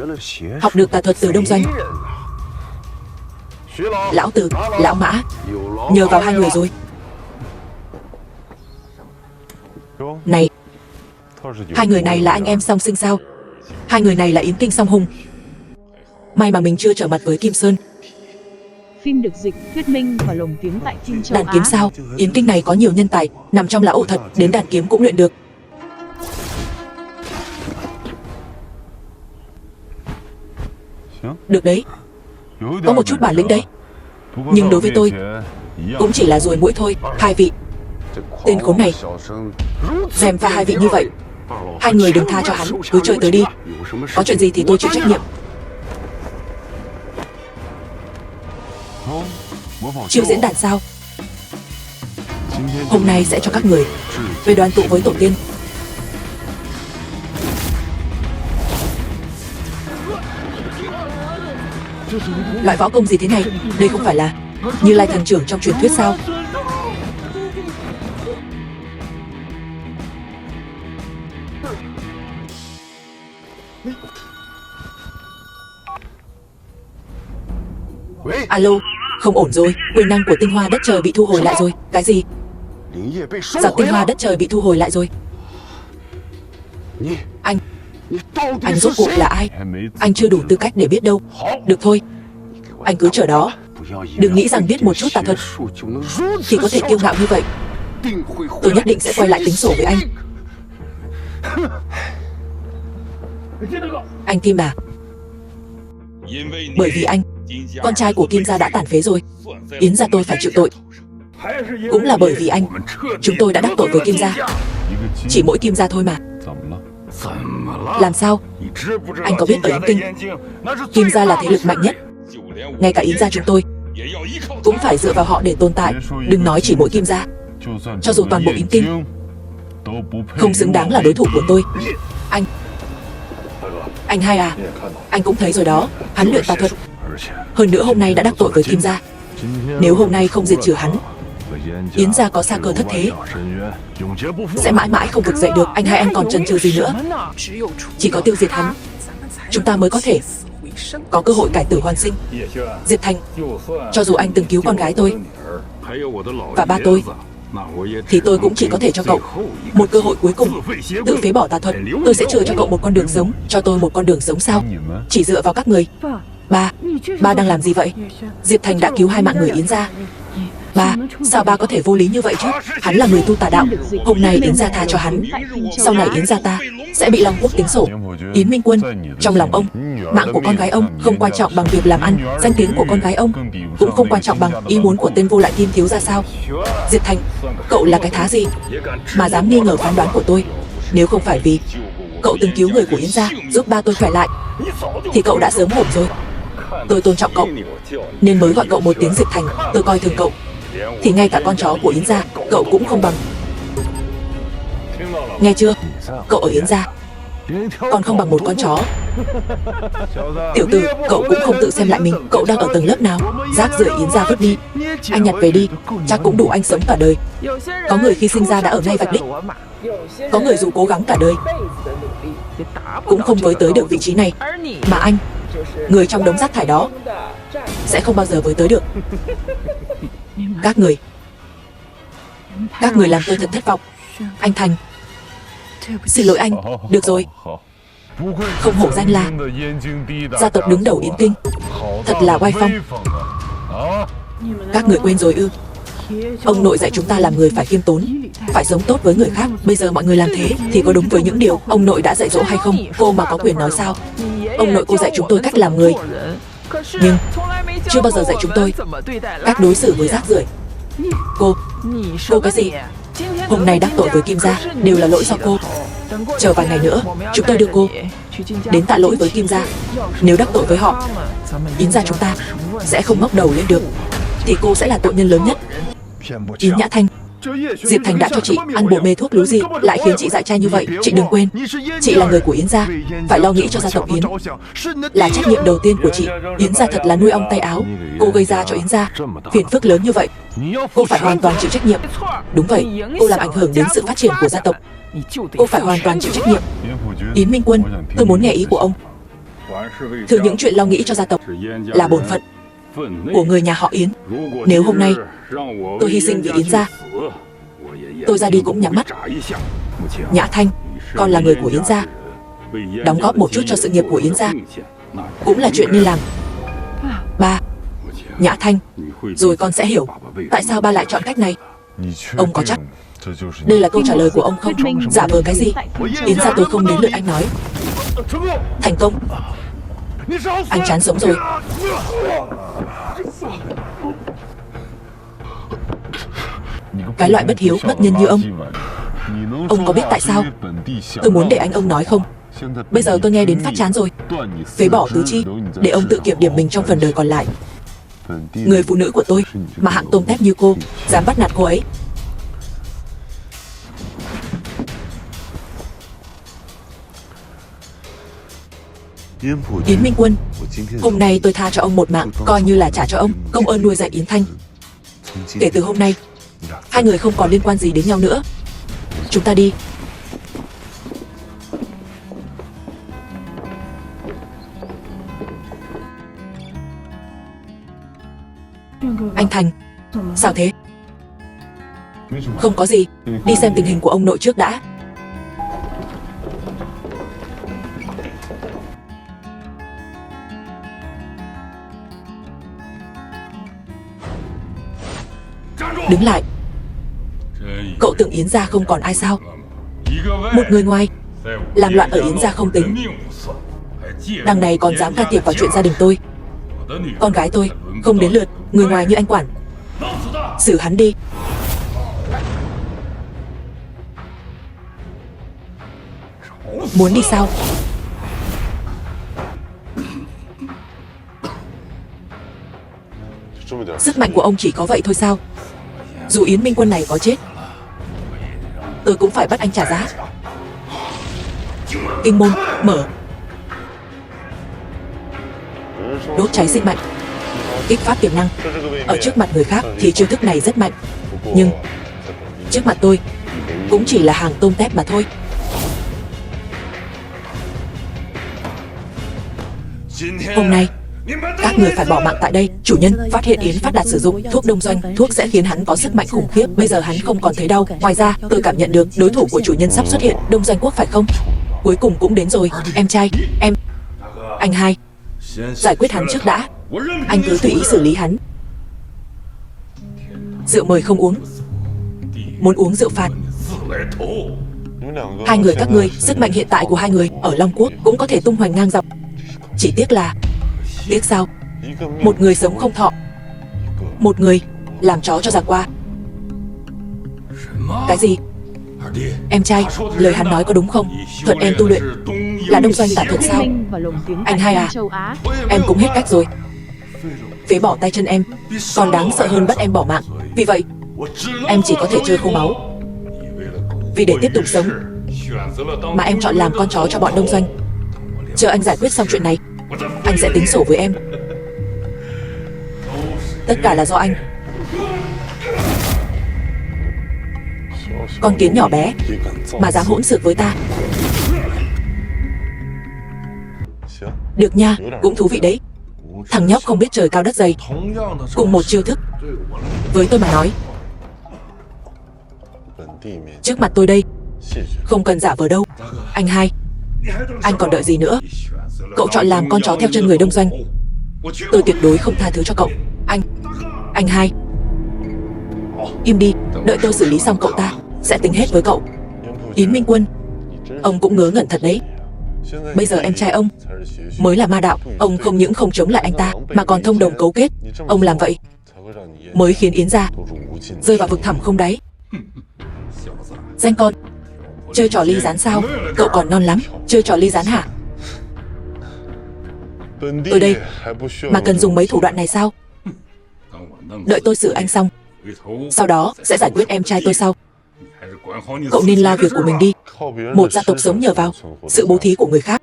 học được tà thuật từ Đông Doanh. Lão Từ, lão Mã, nhờ vào hai người rồi. Này, hai người này là anh em song sinh sao? Hai người này là Yến Kinh Song Hùng. May mà mình chưa trở mặt với Kim Sơn. Phim được dịch, thuyết minh và lồng tiếng tại Kim Châu Á. Đàn kiếm sao? Yến Kinh này có nhiều nhân tài, nằm trong lá ổ thật, đến đàn kiếm cũng luyện được. Được đấy, có một chút bản lĩnh đấy. Nhưng đối với tôi cũng chỉ là ruồi muỗi thôi. Hai vị, Tên khốn này gièm pha hai vị như vậy. Hai người đừng tha cho hắn, cứ chơi tới đi. Có chuyện gì thì tôi chịu trách nhiệm. Chiêu diễn đàn sao? Hôm nay sẽ cho các người về đoàn tụ với tổ tiên. Loại võ công gì thế này? Đây không phải là Như Lai thần trưởng trong truyền thuyết sao? Alo, không ổn rồi. Quyền năng của tinh hoa đất trời bị thu hồi lại rồi. Cái gì? Giặc tinh hoa đất trời bị thu hồi lại rồi. Anh rốt cuộc là ai? Anh chưa đủ tư cách để biết đâu. Được thôi, anh cứ chờ đó. Đừng nghĩ rằng biết một chút tà thuật thì có thể kiêu ngạo như vậy. Tôi nhất định sẽ quay lại tính sổ với anh. Anh Kim à, bởi vì anh, con trai của Kim gia đã tàn phế rồi. Yến gia tôi phải chịu tội. Cũng là bởi vì anh, chúng tôi đã đắc tội với Kim gia. Chỉ mỗi Kim gia thôi mà. Làm sao? Anh có biết ở Yến Kinh, Kim gia là thế lực mạnh nhất. Ngay cả Yến gia chúng tôi cũng phải dựa vào họ để tồn tại. Đừng nói chỉ mỗi Kim gia, cho dù toàn bộ Yến Kinh không xứng đáng là đối thủ của tôi. Anh hai à, anh cũng thấy rồi đó, hắn luyện tà thuật. Hơn nữa hôm nay đã đắc tội với Kim gia. Nếu hôm nay không diệt trừ hắn, Yến gia có sa cơ thất thế, sẽ mãi mãi không vực dậy được. Anh hai anh còn chần chừ gì nữa? Chỉ có tiêu diệt hắn, chúng ta mới có thể có cơ hội cải tử hoàn sinh. Diệp Thành, cho dù anh từng cứu con gái tôi và ba tôi, thì tôi cũng chỉ có thể cho cậu một cơ hội cuối cùng. Tự phế bỏ tà thuật, tôi sẽ chừa cho cậu một con đường sống. Cho tôi một con đường sống sao? Chỉ dựa vào các người. Ba đang làm gì vậy? Diệp Thành đã cứu hai mạng người Yến gia. Ba, sao ba có thể vô lý như vậy chứ? Hắn là người tu tà đạo. Hôm nay Yến gia tha cho hắn, sau này Yến gia ta sẽ bị Long Quốc tính sổ. Yến Minh Quân, trong lòng ông, mạng của con gái ông không quan trọng bằng việc làm ăn. Danh tiếng của con gái ông cũng không quan trọng bằng ý muốn của tên vô lại Kim thiếu gia sao? Diệp Thành, cậu là cái thá gì mà dám nghi ngờ phán đoán của tôi? Nếu không phải vì cậu từng cứu người của Yến gia, giúp ba tôi khỏe lại, thì cậu đã sớm hổm rồi. Tôi tôn trọng cậu nên mới gọi cậu một tiếng Diệp Thành. Tôi coi thường cậu thì ngay cả con chó của Yến gia cậu cũng không bằng. Nghe chưa? Cậu ở Yến gia còn không bằng một con chó. Tiểu tử, cậu cũng không tự xem lại mình. Cậu đang ở tầng lớp nào? Rác rưởi Yến gia vứt đi, anh nhặt về đi, chắc cũng đủ anh sống cả đời. Có người khi sinh ra đã ở ngay vạch đích, có người dù cố gắng cả đời cũng không với tới được vị trí này. Mà anh, người trong đống rác thải đó, sẽ không bao giờ với tới được. Các người làm tôi thật thất vọng. Anh Thành, xin lỗi anh. Được rồi, không hổ danh là gia tộc đứng đầu Yến Kinh, thật là oai phong. Các người quên rồi ư? Ông nội dạy chúng ta làm người phải khiêm tốn, phải sống tốt với người khác. Bây giờ mọi người làm thế thì có đúng với những điều ông nội đã dạy dỗ hay không? Cô mà có quyền nói sao? Ông nội cô dạy chúng tôi cách làm người, nhưng chưa bao giờ dạy chúng tôi cách đối xử với rác rưởi. Cô cái gì? Hôm nay đắc tội với Kim gia đều là lỗi do cô. Chờ vài ngày nữa chúng tôi đưa cô đến tạ lỗi với Kim gia. Nếu đắc tội với họ, Yến gia chúng ta sẽ không ngóc đầu lên được, thì cô sẽ là tội nhân lớn nhất. Yến Nhã Thanh, Diệp Thành đã cho chị ăn bồ mê thuốc lú gì lại khiến chị dại trai như vậy? Chị đừng quên, chị là người của Yến gia, phải lo nghĩ cho gia tộc Yến là trách nhiệm đầu tiên của chị. Yến gia thật là nuôi ong tay áo. Cô gây ra cho Yến gia phiền phức lớn như vậy, cô phải hoàn toàn chịu trách nhiệm. Đúng vậy, cô làm ảnh hưởng đến sự phát triển của gia tộc, cô phải hoàn toàn chịu trách nhiệm. Yến Minh Quân, tôi muốn nghe ý của ông. Thường những chuyện lo nghĩ cho gia tộc là bổn phận của người nhà họ Yến. Nếu hôm nay tôi hy sinh vì Yến gia, tôi ra đi cũng nhắm mắt. Nhã Thanh, con là người của Yến gia, đóng góp một chút cho sự nghiệp của Yến gia cũng là chuyện nên làm. Ba, Nhã Thanh, rồi con sẽ hiểu tại sao ba lại chọn cách này. Ông có chắc đây là câu trả lời của ông không? Giả vờ cái gì? Yến gia tôi không đến lượt anh nói. Thành công. Anh chán sống rồi. Cái loại bất hiếu, bất nhân như ông. Ông có biết tại sao tôi muốn để ông nói không? Bây giờ tôi nghe đến phát chán rồi. Phế bỏ tứ chi, để ông tự kiểm điểm mình trong phần đời còn lại. Người phụ nữ của tôi, mà hạng tôm tép như cô, dám bắt nạt cô ấy. Yến Minh Quân, hôm nay tôi tha cho ông một mạng, coi như là trả cho ông công ơn nuôi dạy Yến Thanh. Kể từ hôm nay, hai người không còn liên quan gì đến nhau nữa. Chúng ta đi. Anh Thành, sao thế? Không có gì, đi xem tình hình của ông nội trước đã. Đứng lại. Cậu tưởng Yến gia không còn ai sao? Một người ngoài làm loạn ở Yến gia không tính, đằng này còn dám can thiệp vào chuyện gia đình tôi. Con gái tôi không đến lượt người ngoài như anh quản. Xử hắn đi. Muốn đi sao? Sức mạnh của ông chỉ có vậy thôi sao? Dù Yến Minh Quân này có chết, tôi cũng phải bắt anh trả giá. Kinh môn mở. Đốt cháy sinh mạnh, kích phát tiềm năng. Ở trước mặt người khác thì chiêu thức này rất mạnh, nhưng trước mặt tôi cũng chỉ là hàng tôm tép mà thôi. Hôm nay các người phải bỏ mạng tại đây. Chủ nhân phát hiện Yến Phát Đạt sử dụng thuốc đông doanh. Thuốc sẽ khiến hắn có sức mạnh khủng khiếp. Bây giờ hắn không còn thấy đau. Ngoài ra tôi cảm nhận được đối thủ của chủ nhân sắp xuất hiện. Đông Doanh Quốc phải không? Cuối cùng cũng đến rồi. Em trai, em. Anh hai, giải quyết hắn trước đã. Anh cứ tùy ý xử lý hắn. Rượu mời không uống, muốn uống rượu phạt. Hai người các ngươi, sức mạnh hiện tại của hai người ở Long Quốc cũng có thể tung hoành ngang dọc. Chỉ tiếc là... Tiếc sao? Một người sống không thọ, một người làm chó cho giặc qua. Cái gì? Em trai, lời hắn nói có đúng không? Thuận em tu luyện là Đông Doanh Tả Thuật sao? Anh hai à, em cũng hết cách rồi. Phế bỏ tay chân em còn đáng sợ hơn bắt em bỏ mạng. Vì vậy em chỉ có thể chơi khô máu. Vì để tiếp tục sống mà em chọn làm con chó cho bọn Đông Doanh. Chờ anh giải quyết xong chuyện này, anh sẽ tính sổ với em. Tất cả là do anh. Con kiến nhỏ bé mà dám hỗn xược với ta. Được nha, cũng thú vị đấy. Thằng nhóc không biết trời cao đất dày, cùng một chiêu thức. Với tôi mà nói, trước mặt tôi đây, không cần giả vờ đâu. Anh hai, anh còn đợi gì nữa? Cậu chọn làm con chó theo chân người Đông Doanh, tôi tuyệt đối không tha thứ cho cậu. Anh hai, im đi, đợi tôi xử lý xong cậu ta sẽ tính hết với cậu. Yến Minh Quân, ông cũng ngớ ngẩn thật đấy. Bây giờ em trai ông mới là ma đạo. Ông không những không chống lại anh ta mà còn thông đồng cấu kết. Ông làm vậy mới khiến Yến gia rơi vào vực thẳm không đáy. Danh con, chơi trò ly gián sao? Cậu còn non lắm, chơi trò ly gián hả? Tôi đây mà cần dùng mấy thủ đoạn này sao? Đợi tôi xử anh xong, sau đó sẽ giải quyết em trai tôi sau. Cậu nên lo việc của mình đi. Một gia tộc sống nhờ vào sự bố thí của người khác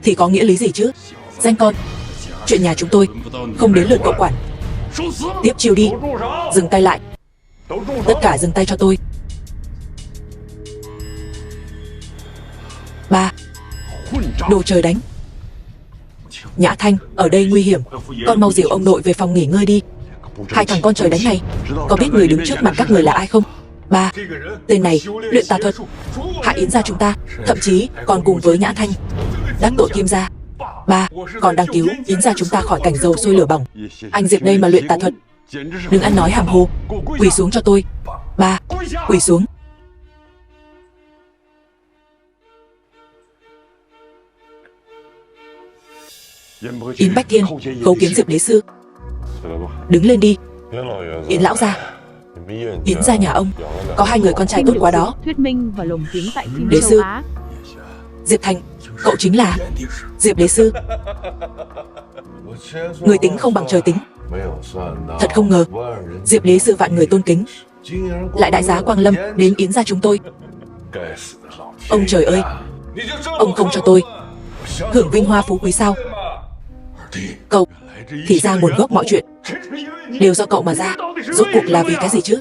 thì có nghĩa lý gì chứ? Danh con, chuyện nhà chúng tôi không đến lượt cậu quản. Tiếp chiêu đi. Dừng tay lại. Tất cả dừng tay cho tôi. 3. Đồ trời đánh. Nhã Thanh, ở đây nguy hiểm. Con mau dìu ông nội về phòng nghỉ ngơi đi. Hai thằng con trời đánh này, có biết người đứng trước mặt các người là ai không? 3. Tên này luyện tà thuật, hại Yến gia chúng ta, thậm chí còn cùng với Nhã Thanh đắc tội Kim gia. 3. Còn đang cứu Yến gia chúng ta khỏi cảnh dầu sôi lửa bỏng. Anh Diệp đây mà luyện tà thuật, đừng ăn nói hàm hồ. Quỳ xuống cho tôi. 3. Quỳ xuống. Yến Bách Thiên, khấu kiến Diệp đế sư. Đứng lên đi. Yến lão gia, Yến gia nhà ông có 2 người con trai tốt quá đó. Thuyết minh và lồng tiếng tại phim Đế châu sư. Á. Diệp Thành, cậu chính là Diệp đế sư. Người tính không bằng trời tính. Thật không ngờ Diệp đế sư vạn người tôn kính lại đại giá quang lâm đến Yến gia chúng tôi. Ông trời ơi, ông không cho tôi hưởng vinh hoa phú quý sao? Cậu, thì ra nguồn gốc mọi chuyện đều do cậu mà ra. Rốt cuộc là vì cái gì chứ?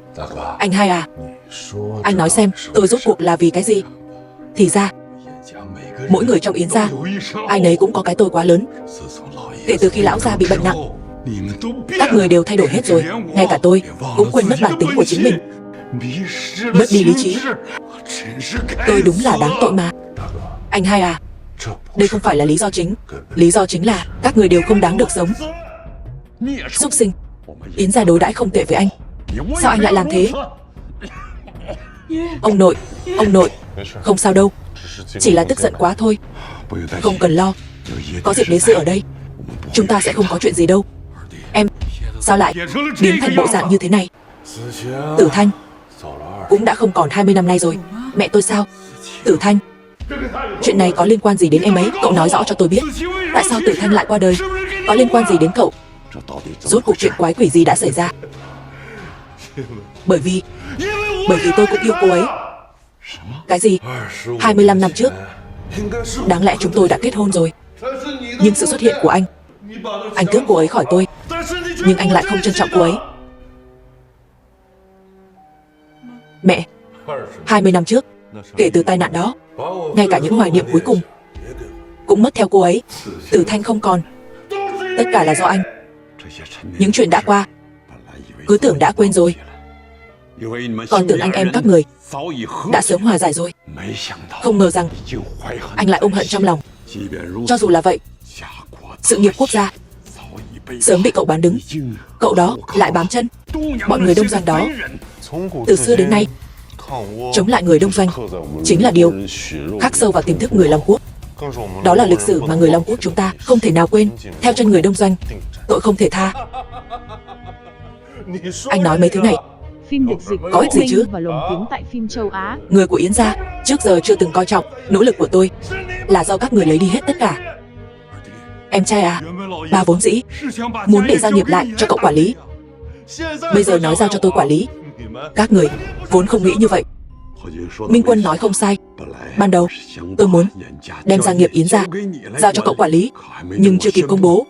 Anh hai à, anh nói xem tôi rốt cuộc là vì cái gì? Thì ra mỗi người trong Yến gia ai nấy cũng có cái tôi quá lớn. Kể từ khi lão gia bị bệnh nặng, các người đều thay đổi hết rồi. Ngay cả tôi cũng quên mất bản tính của chính mình, mất đi lý trí. Tôi đúng là đáng tội mà. Anh hai à, đây không phải là lý do chính. Lý do chính là các người đều không đáng được sống. Súc sinh, Yến gia đối đãi không tệ với anh. Sao anh lại làm thế? Ông nội, không sao đâu. Chỉ là tức giận quá thôi. Không cần lo, có Diệp đế sư ở đây, chúng ta sẽ không có chuyện gì đâu. Em, sao lại biến thành bộ dạng như thế này? Tử Thanh cũng đã không còn 20 năm nay rồi. Mẹ tôi sao? Tử Thanh, chuyện này có liên quan gì đến em ấy? Cậu nói rõ cho tôi biết. Tại sao Tử Thanh lại qua đời? Có liên quan gì đến cậu? Rốt cuộc chuyện quái quỷ gì đã xảy ra? Bởi vì tôi cũng yêu cô ấy. Cái gì? 25 năm trước đáng lẽ chúng tôi đã kết hôn rồi. Nhưng sự xuất hiện của anh cướp cô ấy khỏi tôi. Nhưng anh lại không trân trọng cô ấy. Mẹ, 20 năm trước, kể từ tai nạn đó, ngay cả những hoài niệm cuối cùng cũng mất theo cô ấy. Tử Thanh không còn. Tất cả là do anh. Những chuyện đã qua cứ tưởng đã quên rồi. Còn tưởng anh em các người đã sớm hòa giải rồi. Không ngờ rằng anh lại ôm hận trong lòng. Cho dù là vậy, sự nghiệp quốc gia sớm bị cậu bán đứng. Cậu đó lại bám chân bọn người Đông Doanh đó. Từ xưa đến nay, chống lại người Đông Doanh chính là điều khắc sâu vào tiềm thức người Long Quốc. Đó là lịch sử mà người Long Quốc chúng ta không thể nào quên. Theo chân người Đông Doanh, tội không thể tha. Anh nói mấy thứ này Phim được dịch có ích gì chứ? và lồng tiếng tại phim châu Á. Người của Yến gia trước giờ chưa từng coi trọng nỗ lực của tôi, là do các người lấy đi hết tất cả. Em trai à, bà vốn dĩ muốn để gia nghiệp lại cho cậu quản lý. Bây giờ nói giao cho tôi quản lý. Các người vốn không nghĩ như vậy. Minh Quân nói không sai. Ban đầu tôi muốn đem gia nghiệp Yến gia giao cho cậu quản lý, nhưng chưa kịp công bố,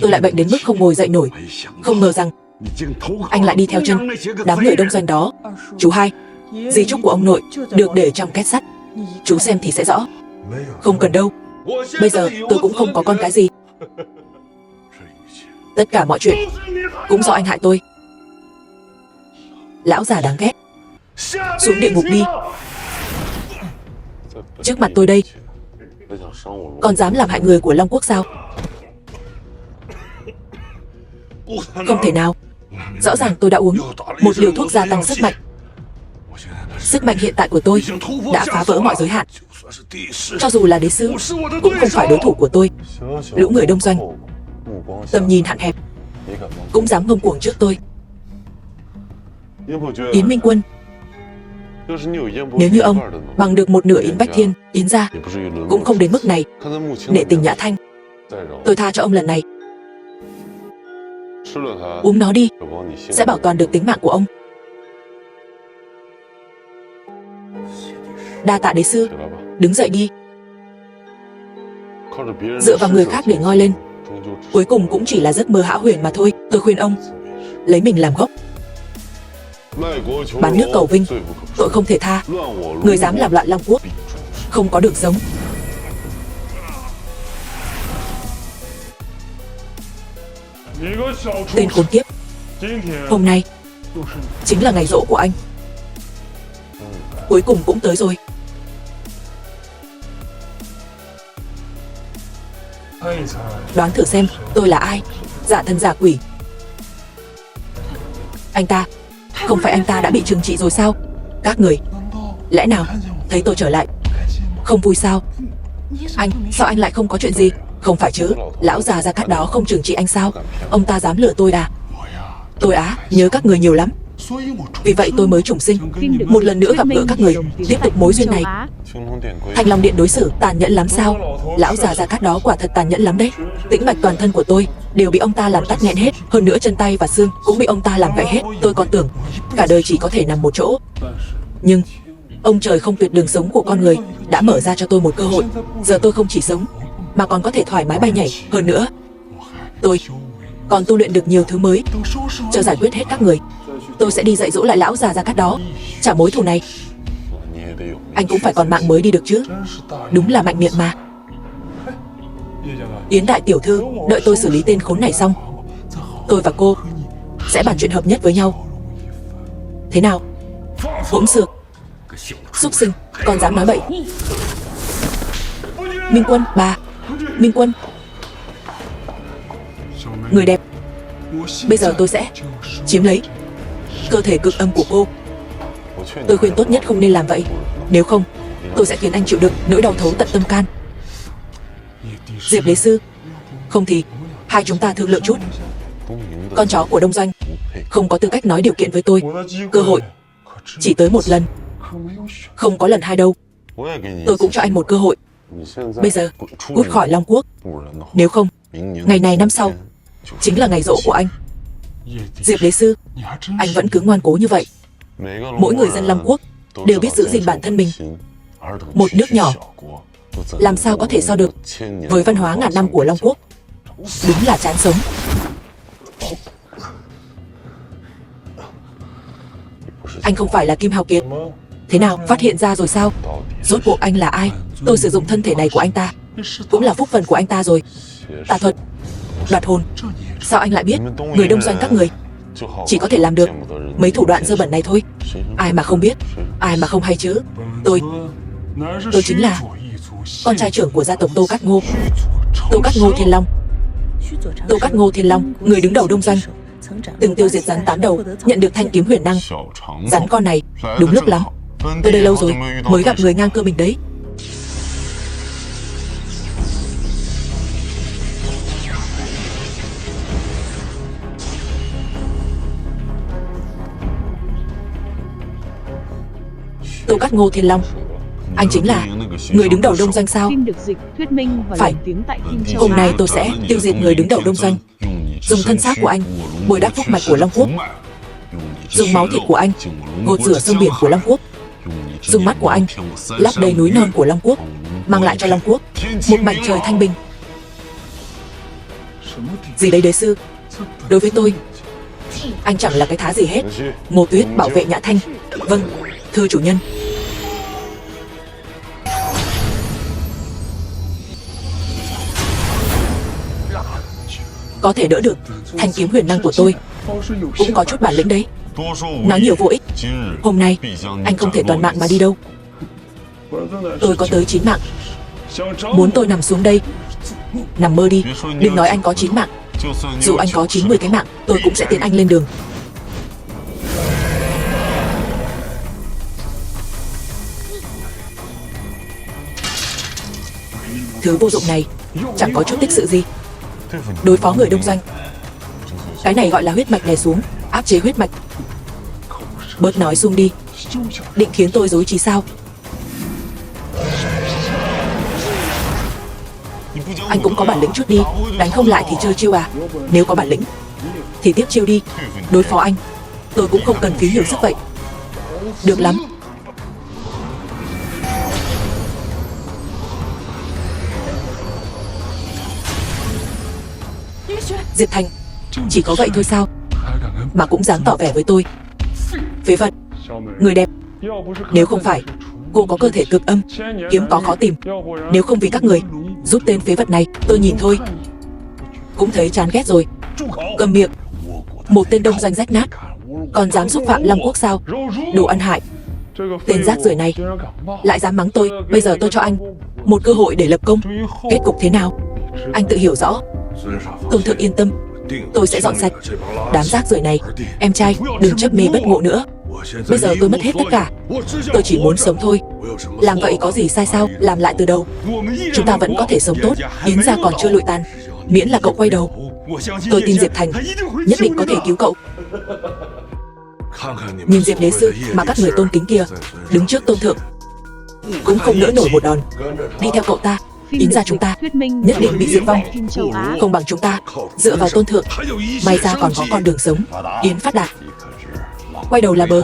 tôi lại bệnh đến mức không ngồi dậy nổi. Không ngờ rằng anh lại đi theo chân đám người Đông Doanh đó. Chú hai, di chúc của ông nội được để trong két sắt. Chú xem thì sẽ rõ. Không cần đâu. Bây giờ tôi cũng không có con cái gì. Tất cả mọi chuyện cũng do anh hại tôi. Lão già đáng ghét, xuống địa ngục đi. Trước mặt tôi đây, còn dám làm hại người của Long Quốc sao? Không thể nào. Rõ ràng tôi đã uống một liều thuốc gia tăng sức mạnh. Sức mạnh hiện tại của tôi đã phá vỡ mọi giới hạn. Cho dù là đế sư cũng không phải đối thủ của tôi. Lũ người Đông Doanh tầm nhìn hạn hẹp cũng dám ngông cuồng trước tôi. Yến Minh Quân, nếu như ông bằng được một nửa Yến Bách Thiên, Yến gia cũng không đến mức này. Nể tình Nhã Thanh, tôi tha cho ông lần này. Uống nó đi, sẽ bảo toàn được tính mạng của ông. Đa tạ đế sư. Đứng dậy đi. Dựa vào người khác để ngoi lên, cuối cùng cũng chỉ là giấc mơ hão huyền mà thôi. Tôi khuyên ông lấy mình làm gốc, bán nước cầu vinh, tội không thể tha. Người dám làm loạn Long Quốc không có được giống. Tên khốn kiếp, hôm nay chính là ngày giỗ của anh. Cuối cùng cũng tới rồi. Đoán thử xem tôi là ai? Dạ thân giả quỷ. Anh ta, không phải anh ta đã bị trừng trị rồi sao? Các người, lẽ nào thấy tôi trở lại không vui sao? Sao anh lại không có chuyện gì? Không phải chứ, lão già Gia Cát đó không trừng trị anh sao? Ông ta dám lừa tôi à? Tôi á, nhớ các người nhiều lắm. Vì vậy tôi mới trùng sinh, một lần nữa gặp gỡ các người, tiếp tục mối duyên này. Thanh Long Điện đối xử tàn nhẫn lắm sao? Lão già Gia Cát đó quả thật tàn nhẫn lắm đấy. Tĩnh mạch toàn thân của tôi đều bị ông ta làm tắc nghẽn hết, hơn nữa chân tay và xương cũng bị ông ta làm gãy hết. Tôi còn tưởng cả đời chỉ có thể nằm một chỗ, nhưng ông trời không tuyệt đường sống của con người đã mở ra cho tôi một cơ hội. Giờ tôi không chỉ sống mà còn có thể thoải mái bay nhảy. Hơn nữa, tôi còn tu luyện được nhiều thứ mới. Chờ giải quyết hết các người, tôi sẽ đi dạy dỗ lại lão già Gia Cát đó, trả mối thù này. Anh cũng phải còn mạng mới đi được chứ. Đúng là mạnh miệng mà. Yến đại tiểu thư, đợi tôi xử lý tên khốn này xong, tôi và cô sẽ bàn chuyện hợp nhất với nhau. Thế nào? Hỗn xược, súc sinh, còn dám nói bậy. Minh Quân, bà. Minh Quân, người đẹp, bây giờ tôi sẽ chiếm lấy cơ thể cực âm của cô. Tôi khuyên tốt nhất không nên làm vậy, nếu không tôi sẽ khiến anh chịu đựng nỗi đau thấu tận tâm can. Diệp Đế sư, không thì hai chúng ta thương lượng chút. Con chó của Đông Doanh không có tư cách nói điều kiện với tôi. Cơ hội chỉ tới một lần, không có lần hai đâu. Tôi cũng cho anh một cơ hội. Bây giờ cút khỏi Long Quốc, nếu không ngày này năm sau chính là ngày giỗ của anh. Diệp Đế sư, anh vẫn cứ ngoan cố như vậy. Mỗi người dân Long Quốc đều biết giữ gìn bản thân mình. Một nước nhỏ làm sao có thể so được với văn hóa ngàn năm của Long Quốc. Đúng là chán sống. Anh không phải là Kim Hào Kiệt. Thế nào, phát hiện ra rồi sao? Rốt cuộc anh là ai? Tôi sử dụng thân thể này của anh ta cũng là phúc phần của anh ta rồi. Tà thuật, đoạt hồn, sao anh lại biết? Người Đông Doanh các người chỉ có thể làm được mấy thủ đoạn dơ bẩn này thôi. Ai mà không biết, ai mà không hay chứ. Tôi chính là con trai trưởng của gia tộc Tô Cát Ngô, Tô Cát Ngô Thiên Long. Tô Cát Ngô Thiên Long, người đứng đầu Đông Doanh, từng tiêu diệt rắn 8 đầu, nhận được thanh kiếm huyền năng. Rắn con này đúng lúc lắm, tôi đây lâu rồi mới gặp người ngang cơ mình đấy. Tô Cát Ngô Thiên Long, anh chính là người đứng đầu Đông Doanh sao? Phim được dịch, thuyết minh và phải. lồng tiếng tại Kinh Châu. Hôm nay tôi sẽ tiêu diệt người đứng đầu Đông Doanh, dùng thân xác của anh bồi đắp phúc mạch của Long Quốc, dùng máu thịt của anh gột rửa sông biển của Long Quốc, dùng mắt của anh lấp đầy núi non của Long Quốc, mang lại cho Long Quốc một mảnh trời thanh bình. Gì đấy đế sư? Đối với tôi, anh chẳng là cái thá gì hết. Ngô Tuyết bảo vệ Nhã Thanh. Vâng, thưa chủ nhân. Có thể đỡ được thanh kiếm huyền năng của tôi, cũng có chút bản lĩnh đấy. Nói nhiều vô ích. Hôm nay anh không thể toàn mạng mà đi đâu. Tôi có tới 9 mạng. Muốn tôi nằm xuống đây nằm mơ đi. Đừng nói anh có 9 mạng. Dù anh có 90 cái mạng, tôi cũng sẽ tiễn anh lên đường. Thứ vô dụng này chẳng có chút tích sự gì. Đối phó người Đông Doanh, cái này gọi là huyết mạch đè xuống, áp chế huyết mạch. Bớt nói xuông đi. Định khiến tôi dối trí sao? Anh cũng có bản lĩnh chút đi. Đánh không lại thì chơi chiêu à? Nếu có bản lĩnh thì tiếp chiêu đi. Đối phó anh, tôi cũng không cần phí nhiều sức vậy. Được lắm. Diệp Thành, chỉ có vậy thôi sao mà cũng dám tỏ vẻ với tôi? Phế vật, người đẹp, nếu không phải cô có cơ thể cực âm, kiếm có khó tìm, nếu không vì các người giúp tên phế vật này, tôi nhìn thôi cũng thấy chán ghét rồi. Cầm miệng. Một tên Đông Doanh rách nát còn dám xúc phạm Long Quốc sao? Đồ ăn hại. Tên rác rưởi này lại dám mắng tôi. Bây giờ tôi cho anh một cơ hội để lập công. Kết cục thế nào anh tự hiểu rõ. Tôn thượng yên tâm, tôi sẽ dọn sạch đám rác rưởi này. Em trai, đừng chấp mê bất ngộ nữa. Bây giờ tôi mất hết tất cả. Tôi chỉ muốn sống thôi. Làm vậy có gì sai sao? Làm lại từ đầu. Chúng ta vẫn có thể sống tốt. Yến gia còn chưa lụi tàn. Miễn là cậu quay đầu, tôi tin Diệp Thành nhất định có thể cứu cậu. Nhìn Diệp đế sư mà các người tôn kính kia, đứng trước tôn thượng cũng không đỡ nổi một đòn. Đi theo cậu ta, Yến gia chúng ta nhất định bị diệt vong, không bằng chúng ta dựa vào tôn thượng, may ra còn có con đường sống. Yến phát đạt quay đầu là bờ,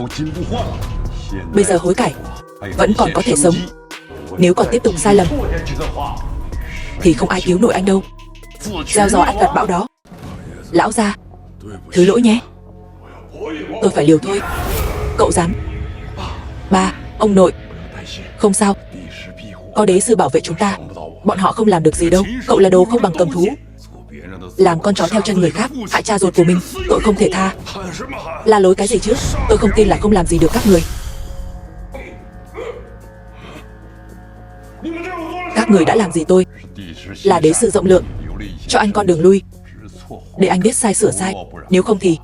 bây giờ hối cải vẫn còn có thể sống. Nếu còn tiếp tục sai lầm thì không ai cứu nổi anh đâu. Gieo gió ắt gặt bão đó. Lão gia, thứ lỗi nhé, tôi phải liều thôi. Cậu dám? Ba, ông nội, không sao, có đế sư bảo vệ chúng ta, bọn họ không làm được gì đâu. Cậu là đồ không bằng cầm thú, làm con chó theo chân người khác, hại cha ruột của mình, tội không thể tha. La lối cái gì chứ? Tôi không tin là không làm gì được các người. Các người đã làm gì tôi? Là đế sư rộng lượng, cho anh con đường lui, để anh biết sai sửa sai, nếu không thì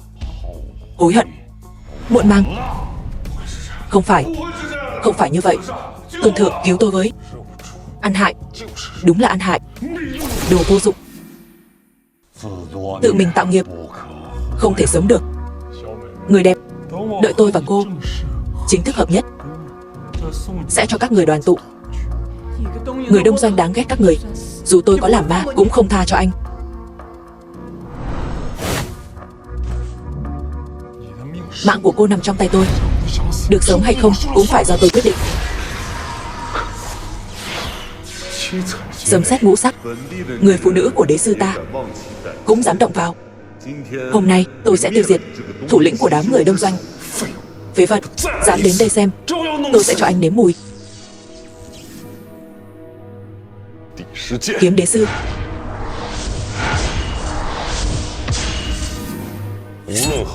hối hận muộn màng. Không phải như vậy. Tôn thượng cứu tôi với. Ăn hại, đúng là ăn hại, đồ vô dụng, tự mình tạo nghiệp, không thể sống được. Người đẹp, đợi tôi và cô chính thức hợp nhất, sẽ cho các người đoàn tụ. Người đông doanh đáng ghét các người, dù tôi có làm ma cũng không tha cho anh. Mạng của cô nằm trong tay tôi, được sống hay không cũng phải do tôi quyết định. Sấm sét ngũ sắc, người phụ nữ của đế sư ta cũng dám động vào. Hôm nay tôi sẽ tiêu diệt thủ lĩnh của đám người đông doanh. Phế vật, dám đến đây xem, tôi sẽ cho anh nếm mùi. Kiếm đế sư.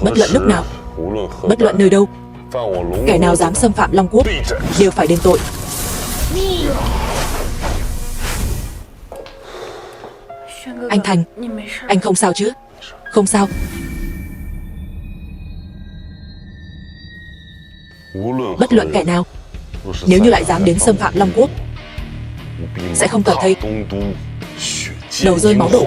Bất luận lúc nào, bất luận nơi đâu, kẻ nào dám xâm phạm Long Quốc đều phải đền tội. Anh Thành, anh không sao chứ? Không sao. Bất luận kẻ nào, nếu như lại dám đến xâm phạm Long Quốc, sẽ không toàn thây đầu rơi máu đổ.